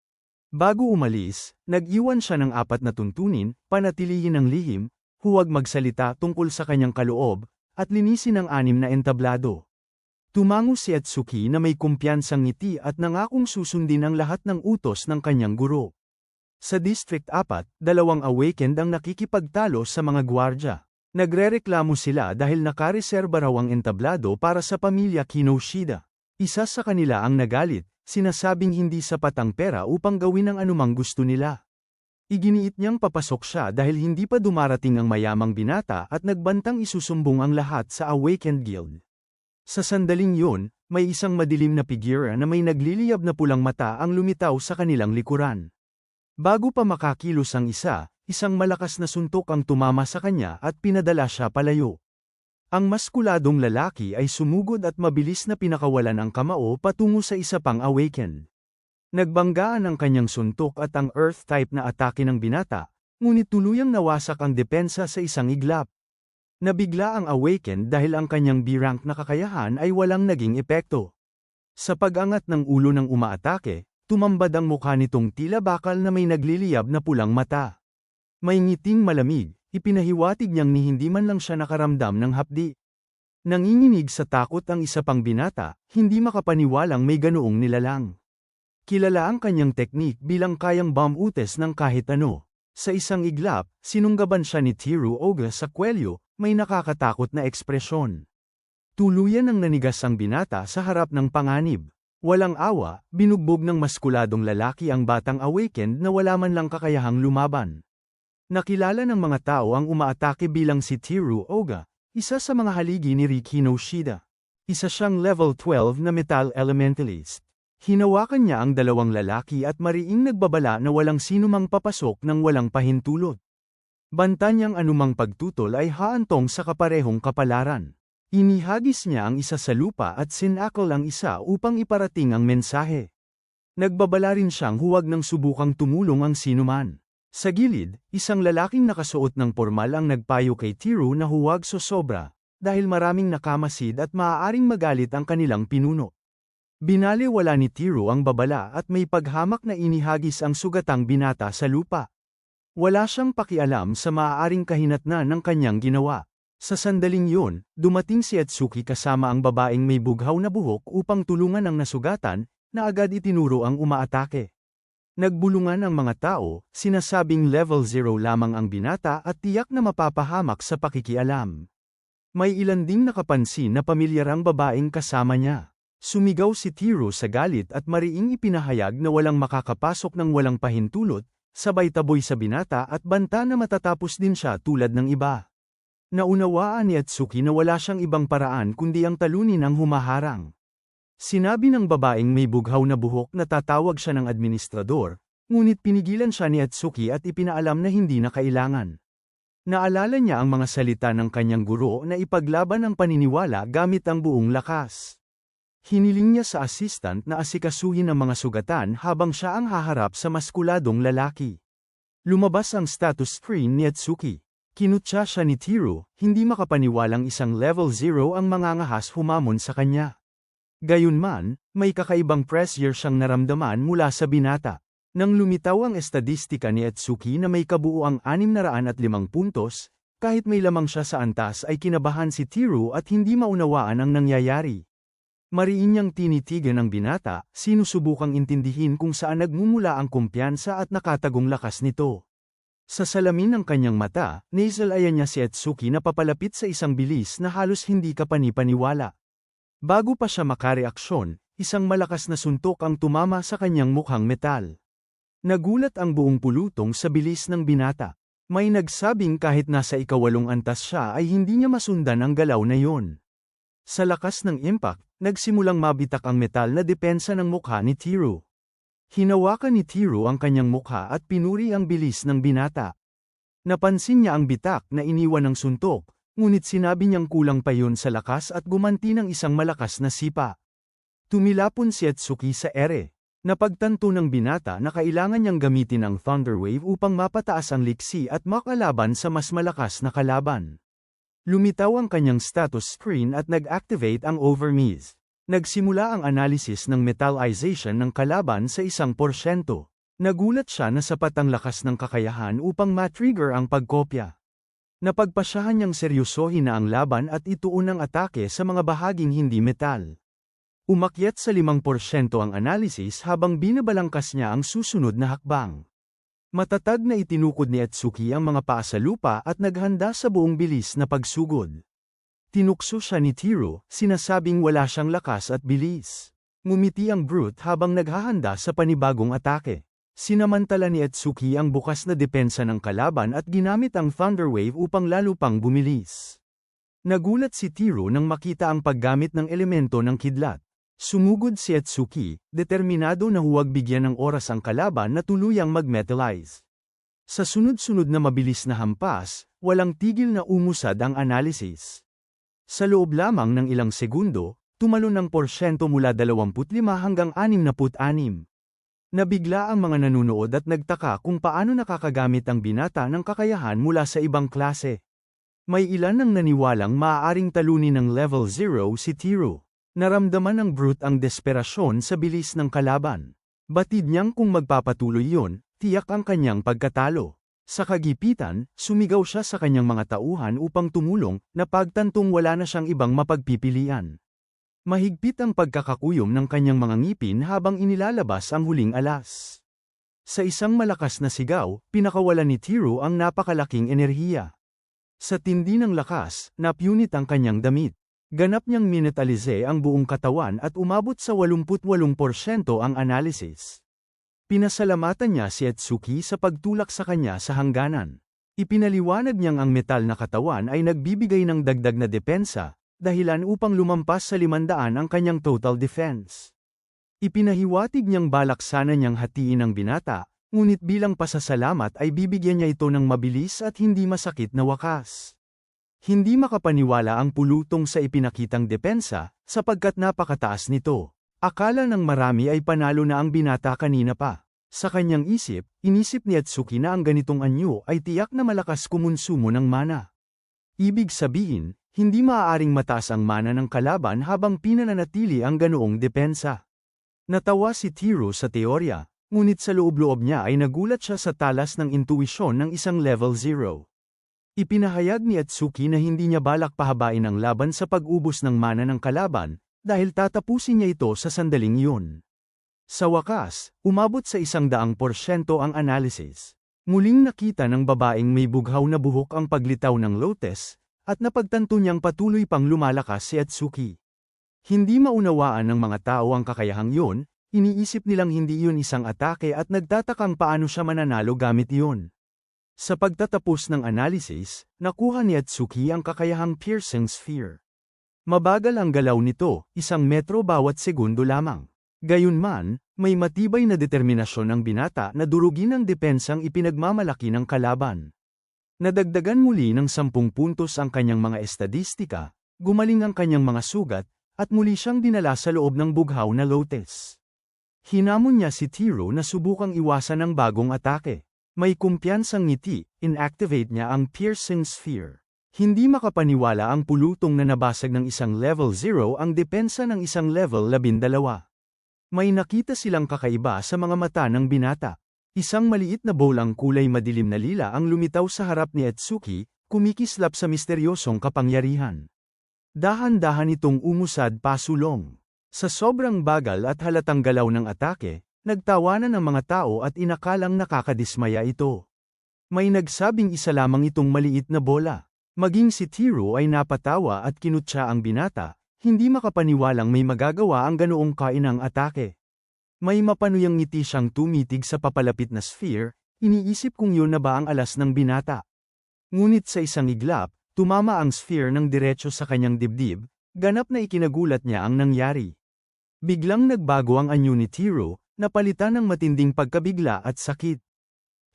Bago umalis, nag-iwan siya ng 4 na tuntunin, panatilihin ang lihim, huwag magsalita tungkol sa kanyang kaloob, at linisin ang 6 na entablado. Tumango si Atsuki na may kumpiyansang ngiti at nangakong susundin ang lahat ng utos ng kanyang guro. Sa District 4, 2 awakened ang nakikipagtalo sa mga gwardya. Nagrereklamo sila dahil nakareserba raw ang entablado para sa pamilya Kinoshida. Isa sa kanila ang nagalit, sinasabing hindi sapat ang pera upang gawin ang anumang gusto nila. Iginiit niyang papasok siya dahil hindi pa dumarating ang mayamang binata at nagbantang isusumbong ang lahat sa Awakened Guild. Sa sandaling yun, may isang madilim na figura na may nagliliyab na pulang mata ang lumitaw sa kanilang likuran. Bago pa makakilos ang isang malakas na suntok ang tumama sa kanya at pinadala siya palayo. Ang maskuladong lalaki ay sumugod at mabilis na pinakawalan ang kamao patungo sa isa pang awakened. Nagbanggaan ang kanyang suntok at ang earth-type na atake ng binata, ngunit tuluyang nawasak ang depensa sa isang iglap. Nabigla ang awakened dahil ang kanyang B-rank na kakayahan ay walang naging epekto. Sa pag-angat ng ulo ng umaatake, tumambad ang mukha nitong tila bakal na may nagliliyab na pulang mata. May ngiting malamig. Ipinahiwatig niyang ni hindi man lang siya nakaramdam ng hapdi. Nanginginig sa takot ang isa pang binata, hindi makapaniwalang may ganoong nilalang. Kilala ang kanyang teknik bilang kayang bomb-utes ng kahit ano. Sa isang iglap, sinunggaban siya ni Teru Oga sa kwelyo, may nakakatakot na ekspresyon. Tuluyan ang nanigas ang binata sa harap ng panganib. Walang awa, binugbog ng maskuladong lalaki ang batang awakened na wala man lang kakayahang lumaban. Nakilala ng mga tao ang umaatake bilang si Teru Oga, isa sa mga haligi ni Riki Kinoshida. Isa siyang level 12 na metal elementalist. Hinawakan niya ang 2 lalaki at mariing nagbabala na walang sinumang papasok ng walang pahintulot. Banta niyang anumang pagtutol ay haantong sa kaparehong kapalaran. Inihagis niya ang isa sa lupa at sinakal ang isa upang iparating ang mensahe. Nagbabala rin siyang huwag nang subukang tumulong ang sinuman. Sa gilid, isang lalaking nakasuot ng pormal ang nagpayo kay Teru na huwag sosobra, dahil maraming nakamasid at maaaring magalit ang kanilang pinuno. Binaliwala ni Teru ang babala at may paghamak na inihagis ang sugatang binata sa lupa. Wala siyang pakialam sa maaaring kahinatnan ng kanyang ginawa. Sa sandaling yun, dumating si Atsuki kasama ang babaeng may bughaw na buhok upang tulungan ang nasugatan, na agad itinuro ang umaatake. Nagbulungan ang mga tao, sinasabing level 0 lamang ang binata at tiyak na mapapahamak sa pakikialam. May ilan ding nakapansin na pamilyar ang babaeng kasama niya. Sumigaw si Teru sa galit at mariing ipinahayag na walang makakapasok ng walang pahintulot, sabay taboy sa binata at banta na matatapos din siya tulad ng iba. Naunawaan ni Atsuki na wala siyang ibang paraan kundi ang talunin ang humaharang. Sinabi ng babaeng may bughaw na buhok na tatawag siya ng administrador, ngunit pinigilan siya ni Atsuki at ipinaalam na hindi na kailangan. Naalala niya ang mga salita ng kanyang guro na ipaglaban ang paniniwala gamit ang buong lakas. Hiniling niya sa assistant na asikasuhin ang mga sugatan habang siya ang haharap sa maskuladong lalaki. Lumabas ang status screen ni Atsuki. Kinutya siya ni Teru, hindi makapaniwalang isang level 0 ang mangangahas humamon sa kanya. Gayunman, may kakaibang pressure siyang naramdaman mula sa binata. Nang lumitaw ang estadistika ni Atsuki na may kabuuang 605 puntos, kahit may lamang siya sa antas ay kinabahan si Teru at hindi maunawaan ang nangyayari. Mariin niyang tinitigan ang binata, sinusubukang intindihin kung saan nagmumula ang kumpiyansa at nakatagong lakas nito. Sa salamin ng kanyang mata, nasalayan niya si Atsuki na papalapit sa isang bilis na halos hindi kapanipaniwala. Bago pa siya makareaksyon, isang malakas na suntok ang tumama sa kanyang mukhang metal. Nagulat ang buong pulutong sa bilis ng binata. May nagsabing kahit nasa 8 antas siya ay hindi niya masundan ang galaw na yon. Sa lakas ng impact, nagsimulang mabitak ang metal na depensa ng mukha ni Teru. Hinawakan ni Teru ang kanyang mukha at pinuri ang bilis ng binata. Napansin niya ang bitak na iniwan ng suntok, ngunit sinabi niyang kulang pa yun sa lakas at gumanti ng isang malakas na sipa. Tumilapon si Atsuki sa ere. Napagtanto ng binata na kailangan niyang gamitin ang Thunder Wave upang mapataas ang liksi at makalaban sa mas malakas na kalaban. Lumitaw ang kanyang status screen at nag-activate ang Overmiz. Nagsimula ang analysis ng metallization ng kalaban sa 1%. Nagulat siya na sapat ang lakas ng kakayahan upang matrigger ang pagkopya. Napagpasyahan niyang seryosohin na ang laban at ituon ang atake sa mga bahaging hindi metal. Umakyat sa 5% ang analysis habang binabalangkas niya ang susunod na hakbang. Matatag na itinukod ni Atsuki ang mga paa sa lupa at naghanda sa buong bilis na pagsugod. Tinukso siya ni Tiro, sinasabing wala siyang lakas at bilis. Ngumiti ang Brute habang naghahanda sa panibagong atake. Sinamantala ni Atsuki ang bukas na depensa ng kalaban at ginamit ang Thunder Wave upang lalo pang bumilis. Nagulat si Tiro nang makita ang paggamit ng elemento ng kidlat. Sumugod si Atsuki, determinado na huwag bigyan ng oras ang kalaban na tuluyang mag-metalize. Sa sunod-sunod na mabilis na hampas, walang tigil na umusad ang analysis. Sa loob lamang ng ilang segundo, tumalon ng porsyento mula 25 hanggang 66. Nabigla ang mga nanunood at nagtaka kung paano nakakagamit ang binata ng kakayahan mula sa ibang klase. May ilan ang naniwalang maaaring talunin ng level 0 si Tiro. Naramdaman ng Brute ang desperasyon sa bilis ng kalaban. Batid niyang kung magpapatuloy yun, tiyak ang kanyang pagkatalo. Sa kagipitan, sumigaw siya sa kanyang mga tauhan upang tumulong, na pagtantong wala na siyang ibang mapagpipilian. Mahigpit ang pagkakakuyom ng kanyang mga ngipin habang inilalabas ang huling alas. Sa isang malakas na sigaw, pinakawalan ni Tiro ang napakalaking enerhiya. Sa tindi ng lakas, napunit ang kanyang damit. Ganap niyang minetalize ang buong katawan at umabot sa 88% ang analysis. Pinasalamatan niya si Atsuki sa pagtulak sa kanya sa hangganan. Ipinaliwanag niyang ang metal na katawan ay nagbibigay ng dagdag na depensa, dahilan upang lumampas sa 500 ang kanyang total defense. Ipinahiwatig niyang balak sana niyang hatiin ang binata, ngunit bilang pasasalamat ay bibigyan niya ito ng mabilis at hindi masakit na wakas. Hindi makapaniwala ang pulutong sa ipinakitang depensa, sapagkat napakataas nito. Akala ng marami ay panalo na ang binata kanina pa. Sa kanyang inisip ni Atsuki na ang ganitong anyo ay tiyak na malakas kumonsumo ng mana. Ibig sabihin, hindi maaaring mataas ang mana ng kalaban habang pinananatili ang ganoong depensa. Natawa si Tiro sa teorya, ngunit sa loob-loob niya ay nagulat siya sa talas ng intuisyon ng isang level 0. Ipinahayag ni Atsuki na hindi niya balak pahabain ang laban sa pag-ubos ng mana ng kalaban, dahil tatapusin niya ito sa sandaling iyon. Sa wakas, umabot sa 100% ang analysis. Muling nakita ng babaeng may bughaw na buhok ang paglitaw ng lotus, at napagtanto niyang patuloy pang lumalakas si Atsuki. Hindi maunawaan ng mga tao ang kakayahang yun, iniisip nilang hindi yun isang atake at nagtatakang paano siya mananalo gamit yun. Sa pagtatapos ng analysis, nakuha ni Atsuki ang kakayahang piercing sphere. Mabagal ang galaw nito, 1 metro bawat segundo lamang. Gayunman, may matibay na determinasyon ang binata na durugin ang depensang ipinagmamalaki ng kalaban. Nadagdagan muli ng 10 puntos ang kanyang mga estadistika, gumaling ang kanyang mga sugat, at muli siyang dinala sa loob ng bughaw na lotus. Hinamon niya si Tiro na subukang iwasan ang bagong atake. May kumpiyansang ngiti, inactivate niya ang piercing sphere. Hindi makapaniwala ang pulutong na nabasag ng isang level 0 ang depensa ng isang level 12. May nakita silang kakaiba sa mga mata ng binata. Isang maliit na bolang kulay madilim na lila ang lumitaw sa harap ni Atsuki, kumikislap sa misteryosong kapangyarihan. Dahan-dahan itong umusad pasulong. Sa sobrang bagal at halatang galaw ng atake, nagtawanan ang mga tao at inakalang nakakadismaya ito. May nagsabing isa lamang itong maliit na bola. Maging si Tiro ay napatawa at kinutya ang binata, hindi makapaniwalang may magagawa ang ganoong kainang atake. May mapanuyang ngiti siyang tumitig sa papalapit na sphere, iniisip kung yun na ba ang alas ng binata. Ngunit sa isang iglap, tumama ang sphere ng diretso sa kanyang dibdib, ganap na ikinagulat niya ang nangyari. Biglang nagbago ang anyo ni Tiro, napalitan ng matinding pagkabigla at sakit.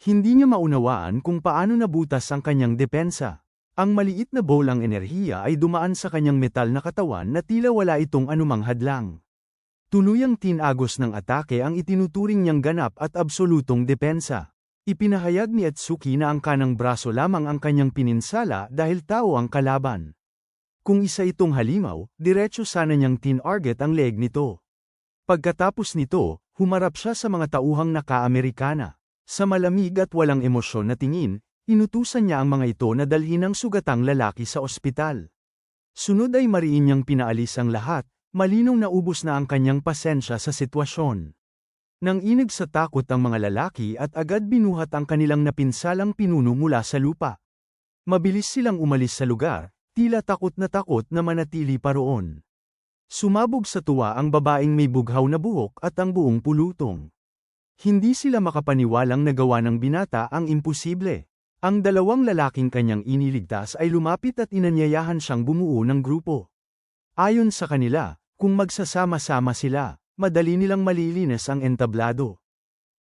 Hindi niya maunawaan kung paano nabutas ang kanyang depensa. Ang maliit na bolang enerhiya ay dumaan sa kanyang metal na katawan na tila wala itong anumang hadlang. Tuluyang tinagos ng atake ang itinuturing niyang ganap at absolutong depensa. Ipinahayag ni Atsuki na ang kanang braso lamang ang kanyang pininsala dahil tao ang kalaban. Kung isa itong halimaw, diretso sana niyang tinarget ang leg nito. Pagkatapos nito, Humarap siya sa mga tauhang naka-Amerikana. Sa malamig at walang emosyon na tingin, inutusan niya ang mga ito na dalhin ang sugatang lalaki sa ospital. Sunod ay mariin niyang pinaalis ang lahat, malinaw na ubos na ang kanyang pasensya sa sitwasyon. Nang inig sa takot ang mga lalaki at agad binuhat ang kanilang napinsalang pinuno mula sa lupa. Mabilis silang umalis sa lugar, tila takot na manatili pa roon. Sumabog sa tuwa ang babaeng may bughaw na buhok at ang buong pulutong. Hindi sila makapaniwalang nagawa ng binata ang imposible. Ang dalawang lalaking kanyang iniligtas ay lumapit at inanyayahan siyang bumuo ng grupo. Ayon sa kanila, kung magsasama-sama sila, madali nilang malilinis ang entablado.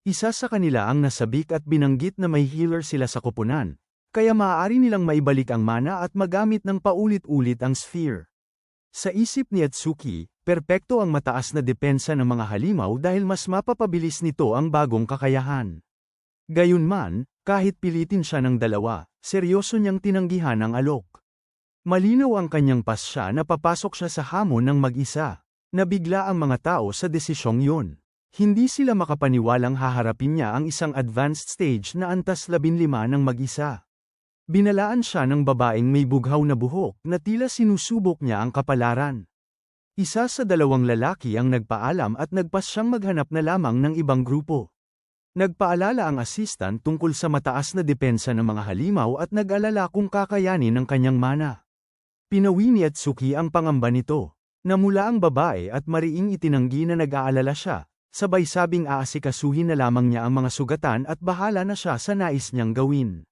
Isa sa kanila ang nasabik at binanggit na may healer sila sa koponan, kaya maaari nilang maibalik ang mana at magamit ng paulit-ulit ang sphere. Sa isip ni Atsuki, perpekto ang mataas na depensa ng mga halimaw dahil mas mapapabilis nito ang bagong kakayahan. Gayunman, kahit pilitin siya ng dalawa, seryoso niyang tinanggihan ang alok. Malinaw ang kanyang pasya na papasok siya sa hamon ng mag-isa. Nabigla ang mga tao sa desisyong yun. Hindi sila makapaniwalang haharapin niya ang isang advanced stage na antas 15 ng mag-isa. Binalaan siya ng babaeng may bughaw na buhok na tila sinusubok niya ang kapalaran. Isa sa dalawang lalaki ang nagpaalam at nagpas siyang maghanap na lamang ng ibang grupo. Nagpaalala ang assistant tungkol sa mataas na depensa ng mga halimaw at nag-alala kung kakayanin ng kanyang mana. Pinawi ni Atsuki ang pangamba nito. Namula ang babae at mariing itinanggi na nag-aalala siya, sabay sabing aasikasuhin na lamang niya ang mga sugatan at bahala na siya sa nais niyang gawin.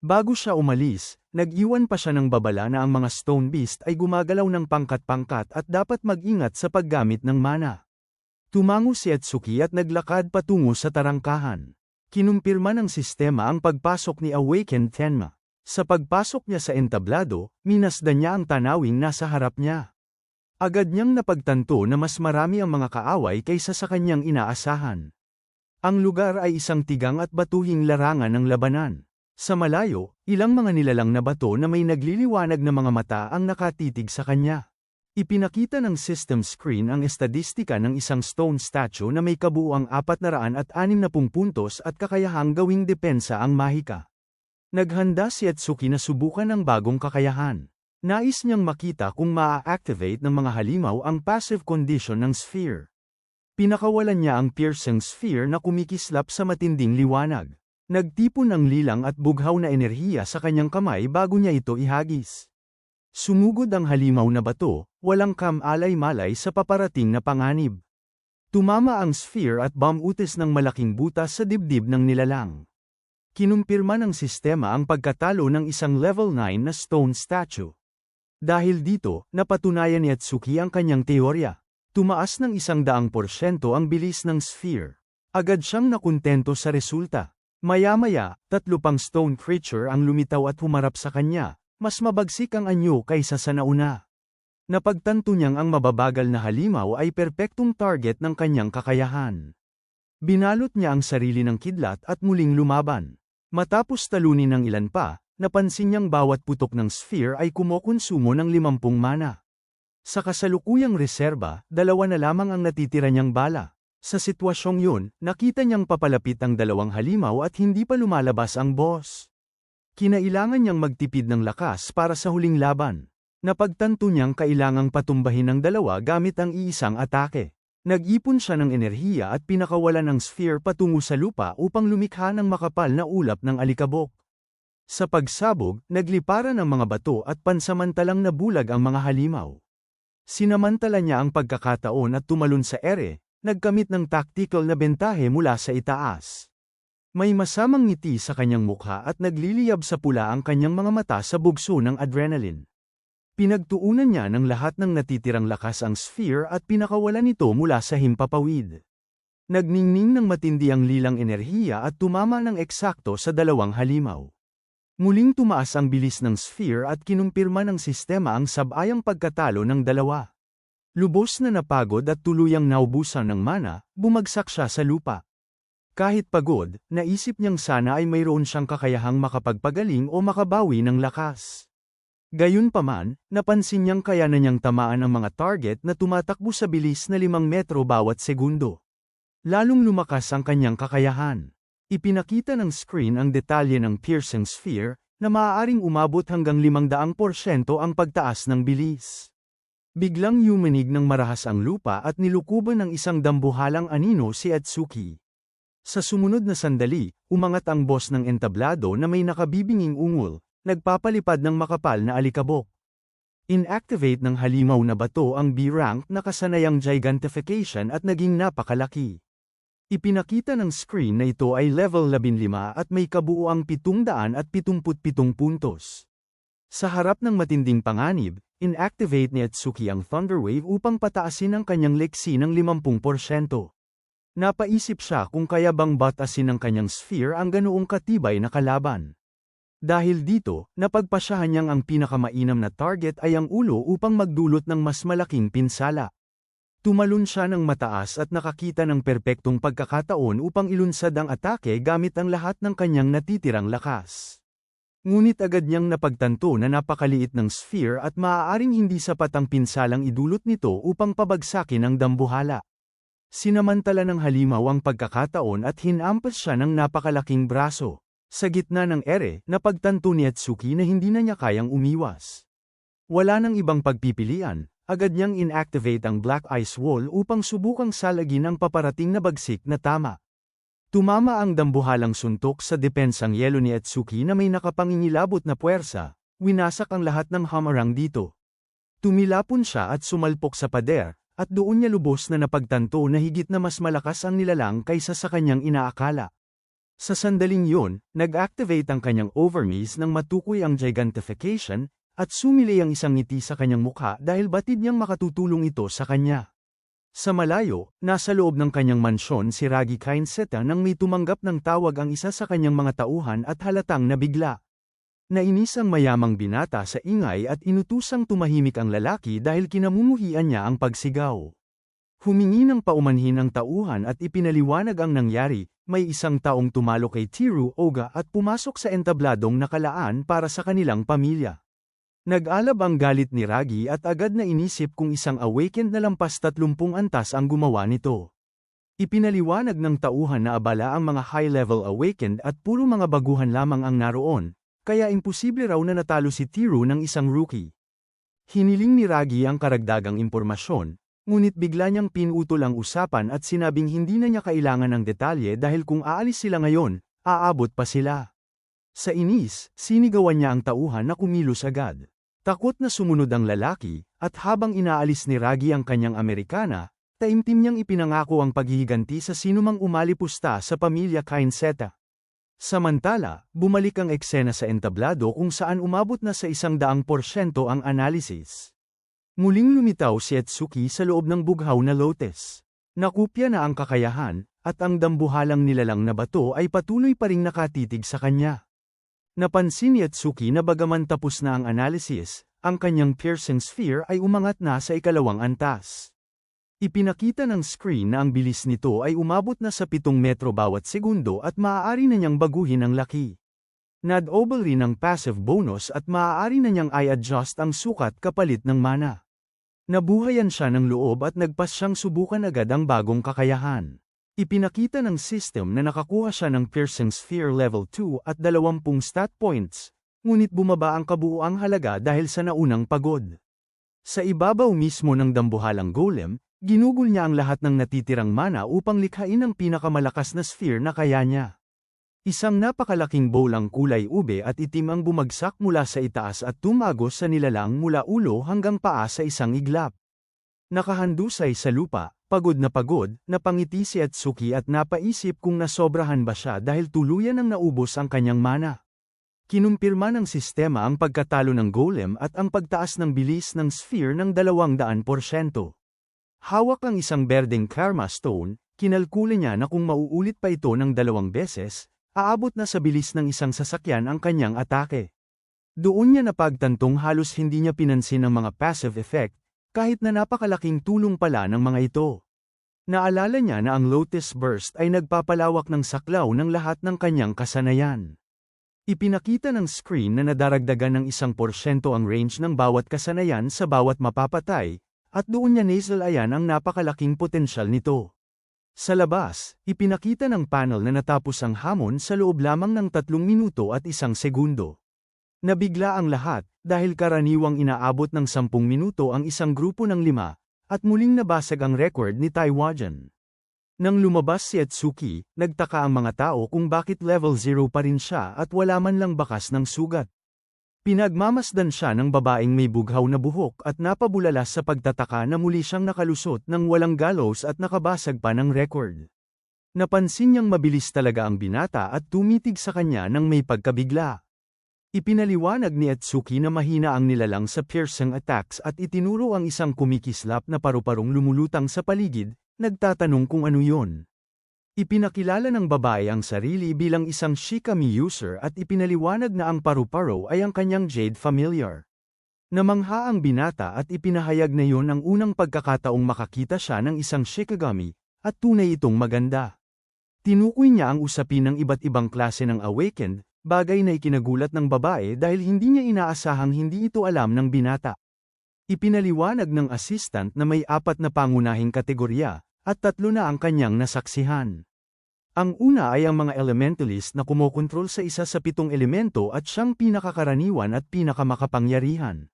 Bago siya umalis, nag-iwan pa siya ng babala na ang mga Stone Beast ay gumagalaw ng pangkat-pangkat at dapat mag-ingat sa paggamit ng mana. Tumango si Atsuki at naglakad patungo sa tarangkahan. Kinumpirma ng sistema ang pagpasok ni Awakened Tenma. Sa pagpasok niya sa entablado, minasdan niya ang tanawing nasa harap niya. Agad niyang napagtanto na mas marami ang mga kaaway kaysa sa kanyang inaasahan. Ang lugar ay isang tigang at batuhing larangan ng labanan. Sa malayo, ilang mga nilalang na bato na may nagliliwanag na mga mata ang nakatitig sa kanya. Ipinakita ng system screen ang estadistika ng isang stone statue na may kabuuang 460 puntos at kakayahang gawing depensa ang mahika. Naghanda si Atsuki na subukan ang bagong kakayahan. Nais niyang makita kung maa-activate ng mga halimaw ang passive condition ng sphere. Pinakawalan niya ang piercing sphere na kumikislap sa matinding liwanag. Nagtipon ng lilang at bughaw na enerhiya sa kanyang kamay bago niya ito ihagis. Sumugod ang halimaw na bato, walang kam-alay-malay sa paparating na panganib. Tumama ang sphere at bamutis ng malaking butas sa dibdib ng nilalang. Kinumpirma ng sistema ang pagkatalo ng isang level 9 na stone statue. Dahil dito, napatunayan ni Atsuki ang kanyang teorya. Tumaas ng 100% ang bilis ng sphere. Agad siyang nakontento sa resulta. Maya-maya, 3 pang stone creature ang lumitaw at humarap sa kanya, mas mabagsik ang anyo kaysa sa nauna. Napagtanto niyang ang mababagal na halimaw ay perpektong target ng kanyang kakayahan. Binalot niya ang sarili ng kidlat at muling lumaban. Matapos talunin ng ilan pa, napansin niyang bawat putok ng sphere ay kumokonsumo ng 50 mana. Sa kasalukuyang reserba, 2 na lamang ang natitira niyang bala. Sa sitwasyong yun, nakita niyang papalapit ang 2 halimaw at hindi pa lumalabas ang boss. Kinailangan niyang magtipid ng lakas para sa huling laban. Napagtanto niyang kailangang patumbahin ang 2 gamit ang iisang atake. Nag-ipon siya ng enerhiya at pinakawalan ang sphere patungo sa lupa upang lumikha ng makapal na ulap ng alikabok. Sa pagsabog, nagliparan ang mga bato at pansamantalang nabulag ang mga halimaw. Sinamantala niya ang pagkakataon at tumalon sa ere, nagkamit ng tactical na bentahe mula sa itaas. May masamang ngiti sa kanyang mukha at nagliliyab sa pula ang kanyang mga mata sa bugso ng adrenaline. Pinagtuunan niya ng lahat ng natitirang lakas ang sphere at pinakawalan ito mula sa himpapawid. Nagningning ng matindi ang lilang enerhiya at tumama ng eksakto sa 2 halimaw. Muling tumaas ang bilis ng sphere at kinumpirma ng sistema ang sabayang pagkatalo ng 2. Lubos na napagod at tuluyang naubusan ng mana, bumagsak siya sa lupa. Kahit pagod, naisip niyang sana ay mayroon siyang kakayahang makapagpagaling o makabawi ng lakas. Gayunpaman, napansin niyang kaya na niyang tamaan ang mga target na tumatakbo sa bilis na 5 metro bawat segundo. lalong lumakas ang kanyang kakayahan. Ipinakita ng screen ang detalye ng piercing sphere, na maaaring umabot hanggang 500% ang pagtaas ng bilis. Biglang yumanig ng marahas ang lupa at nilukuban ng isang dambuhalang anino si Atsuki. Sa sumunod na sandali, umangat ang boss ng entablado na may nakabibinging ungol, nagpapalipad ng makapal na alikabok. Inactivate ng halimaw na bato ang B-rank na kasanayang gigantification at naging napakalaki. Ipinakita ng screen na ito ay level 15 at may kabuuang 777 puntos. Sa harap ng matinding panganib, inactivate ni Atsuki ang Thunder Wave upang pataasin ang kanyang leksi ng 50%. Napaisip siya kung kaya bang batasin ng kanyang sphere ang ganoong katibay na kalaban. Dahil dito, napagpasyahan niyang ang pinakamainam na target ay ang ulo upang magdulot ng mas malaking pinsala. Tumalon siya ng mataas at nakakita ng perpektong pagkakataon upang ilunsad ang atake gamit ang lahat ng kanyang natitirang lakas. Ngunit agad niyang napagtanto na napakaliit ng sphere at maaaring hindi sapat ang pinsalang idulot nito upang pabagsakin ang dambuhala. Sinamantala ng halimaw ang pagkakataon at hinampas siya ng napakalaking braso. Sa gitna ng ere, napagtanto ni Atsuki na hindi na niya kayang umiwas. Wala nang ibang pagpipilian. Agad niyang inactivate ang Black Ice Wall upang subukang salagin ang paparating na bagsik na tama. Tumama ang dambuhalang suntok sa depensang yelo ni Atsuki na may nakapangingilabot na puwersa, winasak ang lahat ng hamarang dito. Tumilapon siya at sumalpok sa pader, at doon niya lubos na napagtanto na higit na mas malakas ang nilalang kaysa sa kanyang inaakala. Sa sandaling yun, nag-activate ang kanyang overmiss nang matukoy ang gigantification, at sumili ang isang ngiti sa kanyang mukha dahil batid niyang makatutulong ito sa kanya. Sa malayo, nasa loob ng kanyang mansyon si Ragi Kainseta nang may tumanggap ng tawag ang isa sa kanyang mga tauhan at halatang nabigla. Nainis ang mayamang binata sa ingay at inutusang tumahimik ang lalaki dahil kinamumuhian niya ang pagsigaw. Humingi ng paumanhin ang tauhan at ipinaliwanag ang nangyari, may isang taong tumalo kay Teru Oga at pumasok sa entabladong nakalaan para sa kanilang pamilya. Nag-alab ang galit ni Ragi at agad na inisip kung isang awakened na lampas 30 antas ang gumawa nito. Ipinaliwanag ng tauhan na abala ang mga high-level awakened at puro mga baguhan lamang ang naroon, kaya imposible raw na natalo si Teru ng isang rookie. Hiniling ni Ragi ang karagdagang impormasyon, ngunit bigla niyang pinutol ang usapan at sinabing hindi na niya kailangan ng detalye dahil kung aalis sila ngayon, aabot pa sila. Sa inis, sinigawan niya ang tauhan na kumilos agad. Takot na sumunod ang lalaki, at habang inaalis ni Ragi ang kanyang Amerikana, taimtim niyang ipinangako ang paghihiganti sa sinumang umalipusta sa pamilya Kainseta. Samantala, bumalik ang eksena sa entablado kung saan umabot na sa 100% ang analysis. Muling lumitaw si Atsuki sa loob ng bughaw na lotus. Nakupya na ang kakayahan, at ang dambuhalang nilalang na bato ay patuloy pa ring nakatitig sa kanya. Napansin ni Atsuki na bagaman tapos na ang analysis, ang kanyang piercing sphere ay umangat na sa ikalawang antas. Ipinakita ng screen na ang bilis nito ay umabot na sa 7 metro bawat segundo at maaari na niyang baguhin ang laki. Nad-obel rin ang passive bonus at maaari na niyang i-adjust ang sukat kapalit ng mana. Nabuhayan siya ng loob at nagpas siyang subukan agad ang bagong kakayahan. Ipinakita ng system na nakakuha siya ng piercing sphere level 2 at 20 stat points, ngunit bumaba ang kabuuang halaga dahil sa naunang pagod. Sa ibabaw mismo ng dambuhalang golem, ginugol niya ang lahat ng natitirang mana upang likhain ang pinakamalakas na sphere na kaya niya. Isang napakalaking bolang kulay ube at itim ang bumagsak mula sa itaas at tumagos sa nilalang mula ulo hanggang paa sa isang iglap. Nakahandusay sa lupa, pagod, napangiti si Atsuki at napaisip kung nasobrahan ba siya dahil tuluyan ang naubos ang kanyang mana. Kinumpirma ng sistema ang pagkatalo ng golem at ang pagtaas ng bilis ng sphere ng 200%. Hawak ang isang berdeng karma stone, kinalkula niya na kung mauulit pa ito ng 2 beses, aabot na sa bilis ng isang sasakyan ang kanyang atake. Doon niya napagtantong halos hindi niya pinansin ang mga passive effect, kahit na napakalaking tulong pala ng mga ito. Naalala niya na ang Lotus Burst ay nagpapalawak ng saklaw ng lahat ng kanyang kasanayan. Ipinakita ng screen na nadaragdagan ng 1% ang range ng bawat kasanayan sa bawat mapapatay, at doon niya nasalayan ang napakalaking potensyal nito. Sa labas, ipinakita ng panel na natapos ang hamon sa loob lamang ng 3 minuto at 1 segundo. Nabigla ang lahat, dahil karaniwang inaabot ng 10 minuto ang isang grupo ng 5, at muling nabasag ang record ni Taiwajan. Nang lumabas si Etsuki, nagtaka ang mga tao kung bakit level 0 pa rin siya at wala man lang bakas ng sugat. Pinagmamasdan siya ng babaeng may bughaw na buhok at napabulala sa pagtataka na muli siyang nakalusot ng walang galos at nakabasag pa ng record. Napansin niyang mabilis talaga ang binata at tumitig sa kanya nang may pagkabigla. Ipinaliwanag ni Etsuki na mahina ang nilalang sa piercing attacks at itinuro ang isang kumikislap na paru-parong lumulutang sa paligid, nagtatanong kung ano yon. Ipinakilala ng babae ang sarili bilang isang Shikami user at ipinaliwanag na ang paru-paro ay ang kanyang Jade familiar. Namangha ang binata at ipinahayag na yon ang unang pagkakataong makakita siya ng isang Shikigami, at tunay itong maganda. Tinukoy niya ang usapin ng iba't ibang klase ng awakened, bagay na ikinagulat ng babae dahil hindi niya inaasahang hindi ito alam ng binata. Ipinaliwanag ng assistant na may 4 na pangunahing kategorya, at 3 na ang kanyang nasaksihan. Ang una ay ang mga elementalist na kumokontrol sa isa sa 7 elemento at siyang pinakakaraniwan at pinakamakapangyarihan.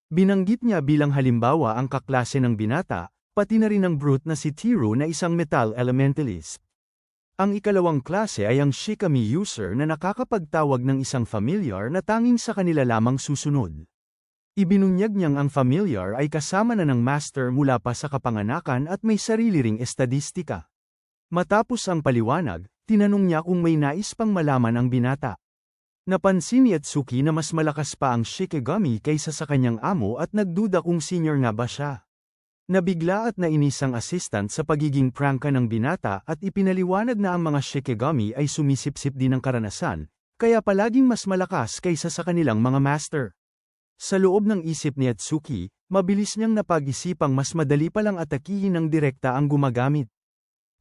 Binanggit niya bilang halimbawa ang kaklase ng binata, pati na rin ang brute na si Tiro na isang metal elementalist. Ang ikalawang klase ay ang Shikami user na nakakapagtawag ng isang familiar na tanging sa kanila lamang susunod. Ibinunyag niyang ang familiar ay kasama na ng master mula pa sa kapanganakan at may sarili ring estadistika. Matapos ang paliwanag, tinanong niya kung may nais pang malaman ang binata. Napansin ni Etsuki na mas malakas pa ang Shikigami kaysa sa kanyang amo at nagduda kung senior nga ba siya. Nabigla at nainis ang assistant sa pagiging prangka ng binata at ipinaliwanag na ang mga Shikigami ay sumisipsip din ng karanasan, kaya palaging mas malakas kaysa sa kanilang mga master. Sa loob ng isip ni Etsuki, mabilis niyang napag-isipang mas madali palang atakihin ng direkta ang gumagamit.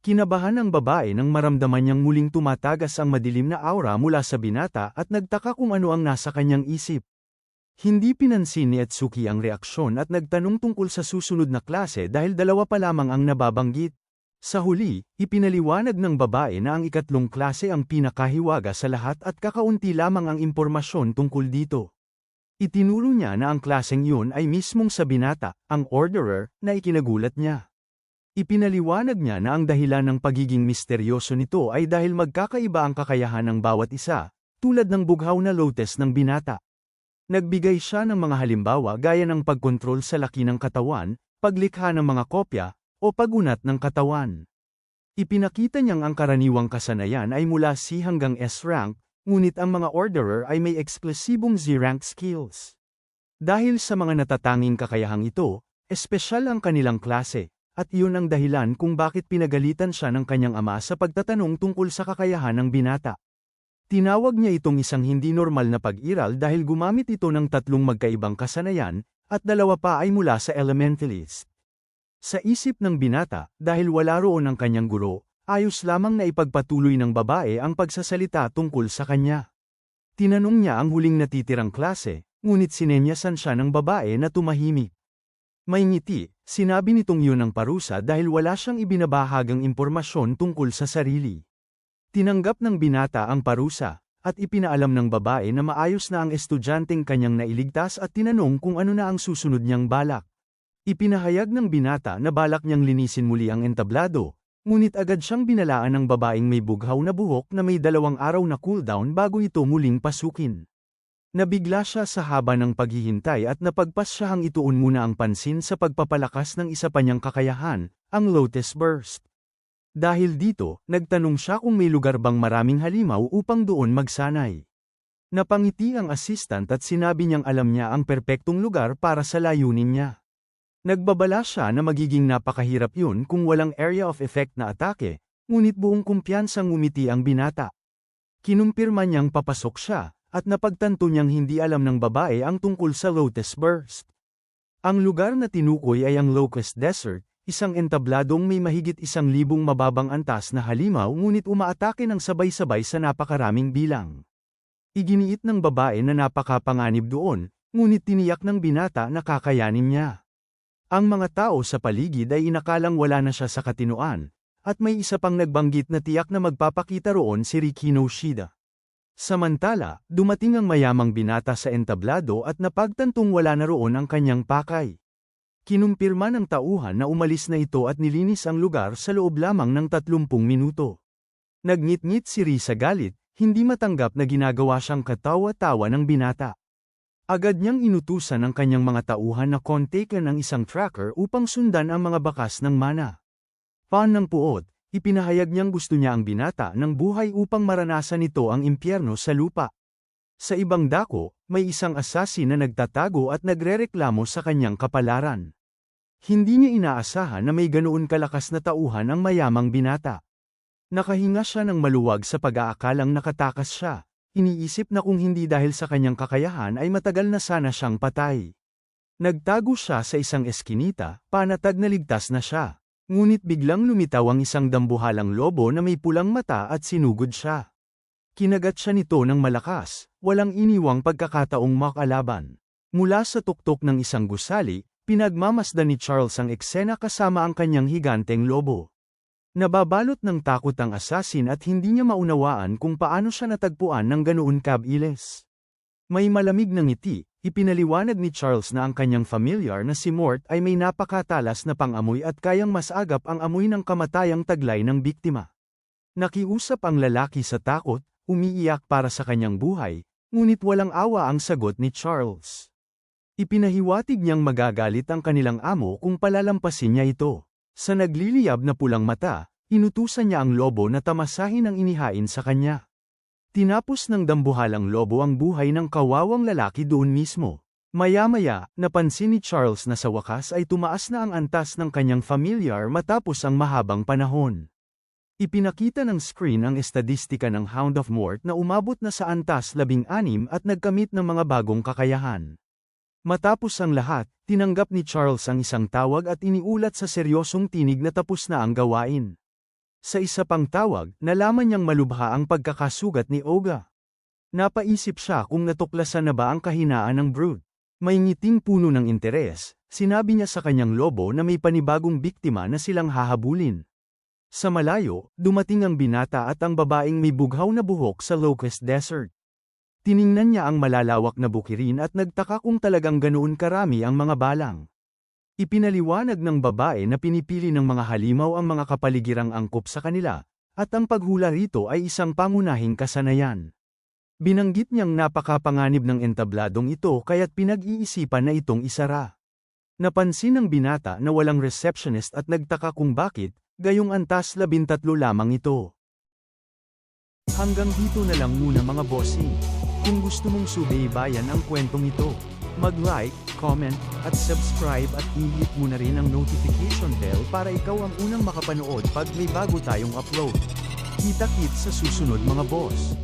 Kinabahan ang babae nang maramdaman niyang muling tumatagas ang madilim na aura mula sa binata at nagtaka kung ano ang nasa kanyang isip. Hindi pinansin ni Etsuki ang reaksyon at nagtanong tungkol sa susunod na klase dahil 2 pa lamang ang nababanggit. Sa huli, ipinaliwanag ng babae na ang ikatlong klase ang pinakahiwaga sa lahat at kakaunti lamang ang impormasyon tungkol dito. Itinuro niya na ang klaseng yun ay mismong sa binata, ang Orderer, na ikinagulat niya. Ipinaliwanag niya na ang dahilan ng pagiging misteryoso nito ay dahil magkakaiba ang kakayahan ng bawat isa, tulad ng bughaw na lotus ng binata. Nagbigay siya ng mga halimbawa gaya ng pagkontrol sa laki ng katawan, paglikha ng mga kopya, o pagunat ng katawan. Ipinakita niyang ang karaniwang kasanayan ay mula C hanggang S rank, ngunit ang mga Orderer ay may eksklusibong Z rank skills. Dahil sa mga natatanging kakayahang ito, espesyal ang kanilang klase, at iyon ang dahilan kung bakit pinagalitan siya ng kanyang ama sa pagtatanong tungkol sa kakayahan ng binata. Tinawag niya itong isang hindi normal na pag-iral dahil gumamit ito ng 3 magkaibang kasanayan, at 2 pa ay mula sa elementalist. Sa isip ng binata, dahil wala roon ang kanyang guro, ayos lamang na ipagpatuloy ng babae ang pagsasalita tungkol sa kanya. Tinanong niya ang huling natitirang klase, ngunit sinenyasan siya ng babae na tumahimik. May ngiti, sinabi nitong yun ang parusa dahil wala siyang ibinabahagang impormasyon tungkol sa sarili. Tinanggap ng binata ang parusa, at ipinaalam ng babae na maayos na ang estudyanteng kanyang nailigtas at tinanong kung ano na ang susunod niyang balak. Ipinahayag ng binata na balak niyang linisin muli ang entablado, ngunit agad siyang binalaan ng babaeng may bughaw na buhok na may 2 araw na cooldown bago ito muling pasukin. Nabigla siya sa haba ng paghihintay at napagpasyahang ituon muna ang pansin sa pagpapalakas ng isa pa niyang kakayahan, ang Lotus Burst. Dahil dito, nagtanong siya kung may lugar bang maraming halimaw upang doon magsanay. Napangiti ang assistant at sinabi niyang alam niya ang perpektong lugar para sa layunin niya. Nagbabala siya na magiging napakahirap yun kung walang area of effect na atake, ngunit buong kumpiyansang ngumiti ang binata. Kinumpirma niyang papasok siya, at napagtanto niyang hindi alam ng babae ang tungkol sa Lotus Burst. Ang lugar na tinukoy ay ang Locust Desert, isang entabladong may mahigit 1,000 mababang antas na halimaw ngunit umaatake ng sabay-sabay sa napakaraming bilang. Iginiit ng babae na napakapanganib doon, ngunit tiniyak ng binata na kakayanin niya. Ang mga tao sa paligid ay inakalang wala na siya sa katinoan, At may isa pang nagbanggit na tiyak na magpapakita roon si Rikino Shida. Samantala, dumating ang mayamang binata sa entablado at napagtantong wala na roon ang kanyang pakay. Kinumpirma ng tauhan na umalis na ito at nilinis ang lugar sa loob lamang ng 30 minuto. Nagngit-ngit si Ri sa galit, hindi matanggap na ginagawa siyang katawa-tawa ng binata. Agad niyang inutusan ang kanyang mga tauhan na kontakin ang isang tracker upang sundan ang mga bakas ng mana. Pan ng puot, ipinahayag niyang gusto niya ang binata ng buhay upang maranasan ito ang impyerno sa lupa. Sa ibang dako, may isang assassin na nagtatago at nagrereklamo sa kanyang kapalaran. Hindi niya inaasahan na may ganoon kalakas na tauhan ang mayamang binata. Nakahinga siya ng maluwag sa pag-aakalang nakatakas siya. Iniisip na kung hindi dahil sa kanyang kakayahan ay matagal na sana siyang patay. Nagtago siya sa isang eskinita, panatag na ligtas na siya. Ngunit biglang lumitaw ang isang dambuhalang lobo na may pulang mata at sinugod siya. Kinagat siya nito ng malakas, walang iniwang pagkakataong makalaban. Mula sa tuktok ng isang gusali, pinagmamasdan ni Charles ang eksena kasama ang kanyang higanteng lobo. Nababalot ng takot ang assassin at hindi niya maunawaan kung paano siya natagpuan ng ganoon kabilis. May malamig na ngiti, ipinaliwanag ni Charles na ang kanyang familiar na si Mort ay may napakatalas na pangamoy at kayang masagap ang amoy ng kamatayang taglay ng biktima. Nakiusap ang lalaki sa takot, umiiyak para sa kanyang buhay, ngunit walang awa ang sagot ni Charles. Ipinahiwatig niyang magagalit ang kanilang amo kung palalampasin niya ito. Sa nagliliyab na pulang mata, inutusan niya ang lobo na tamasahin ang inihain sa kanya. Tinapos ng dambuhalang lobo ang buhay ng kawawang lalaki doon mismo. Maya-maya, napansin ni Charles na sa wakas ay tumaas na ang antas ng kanyang familiar matapos ang mahabang panahon. Ipinakita ng screen ang estadistika ng Hound of Mort na umabot na sa antas 16 at nagkamit ng mga bagong kakayahan. Matapos ang lahat, tinanggap ni Charles ang isang tawag at iniulat sa seryosong tinig na tapos na ang gawain. Sa isa pang tawag, nalaman niyang malubha ang pagkakasugat ni Oga. Napaisip siya kung natuklasan na ba ang kahinaan ng brood. May ngiting puno ng interes, sinabi niya sa kanyang lobo na may panibagong biktima na silang hahabulin. Sa malayo, dumating ang binata at ang babaeng may bughaw na buhok sa Locust Desert. Tiningnan niya ang malalawak na bukirin at nagtaka kung talagang ganoon karami ang mga balang. Ipinaliwanag ng babae na pinipili ng mga halimaw ang mga kapaligirang angkop sa kanila, at ang paghula rito ay isang pangunahing kasanayan. Binanggit niyang napakapanganib ng entabladong ito kaya't pinag-iisipan na itong isara. Napansin ng binata na walang receptionist at nagtaka kung bakit, gayong antas 13 lamang ito. Hanggang dito na lang muna mga bossing. Kung gusto mong subaybayan ang kwentong ito, mag-like, comment, at subscribe at i-hit mo na rin ang notification bell para ikaw ang unang makapanood pag may bago tayong upload. Kita-kits sa susunod mga boss.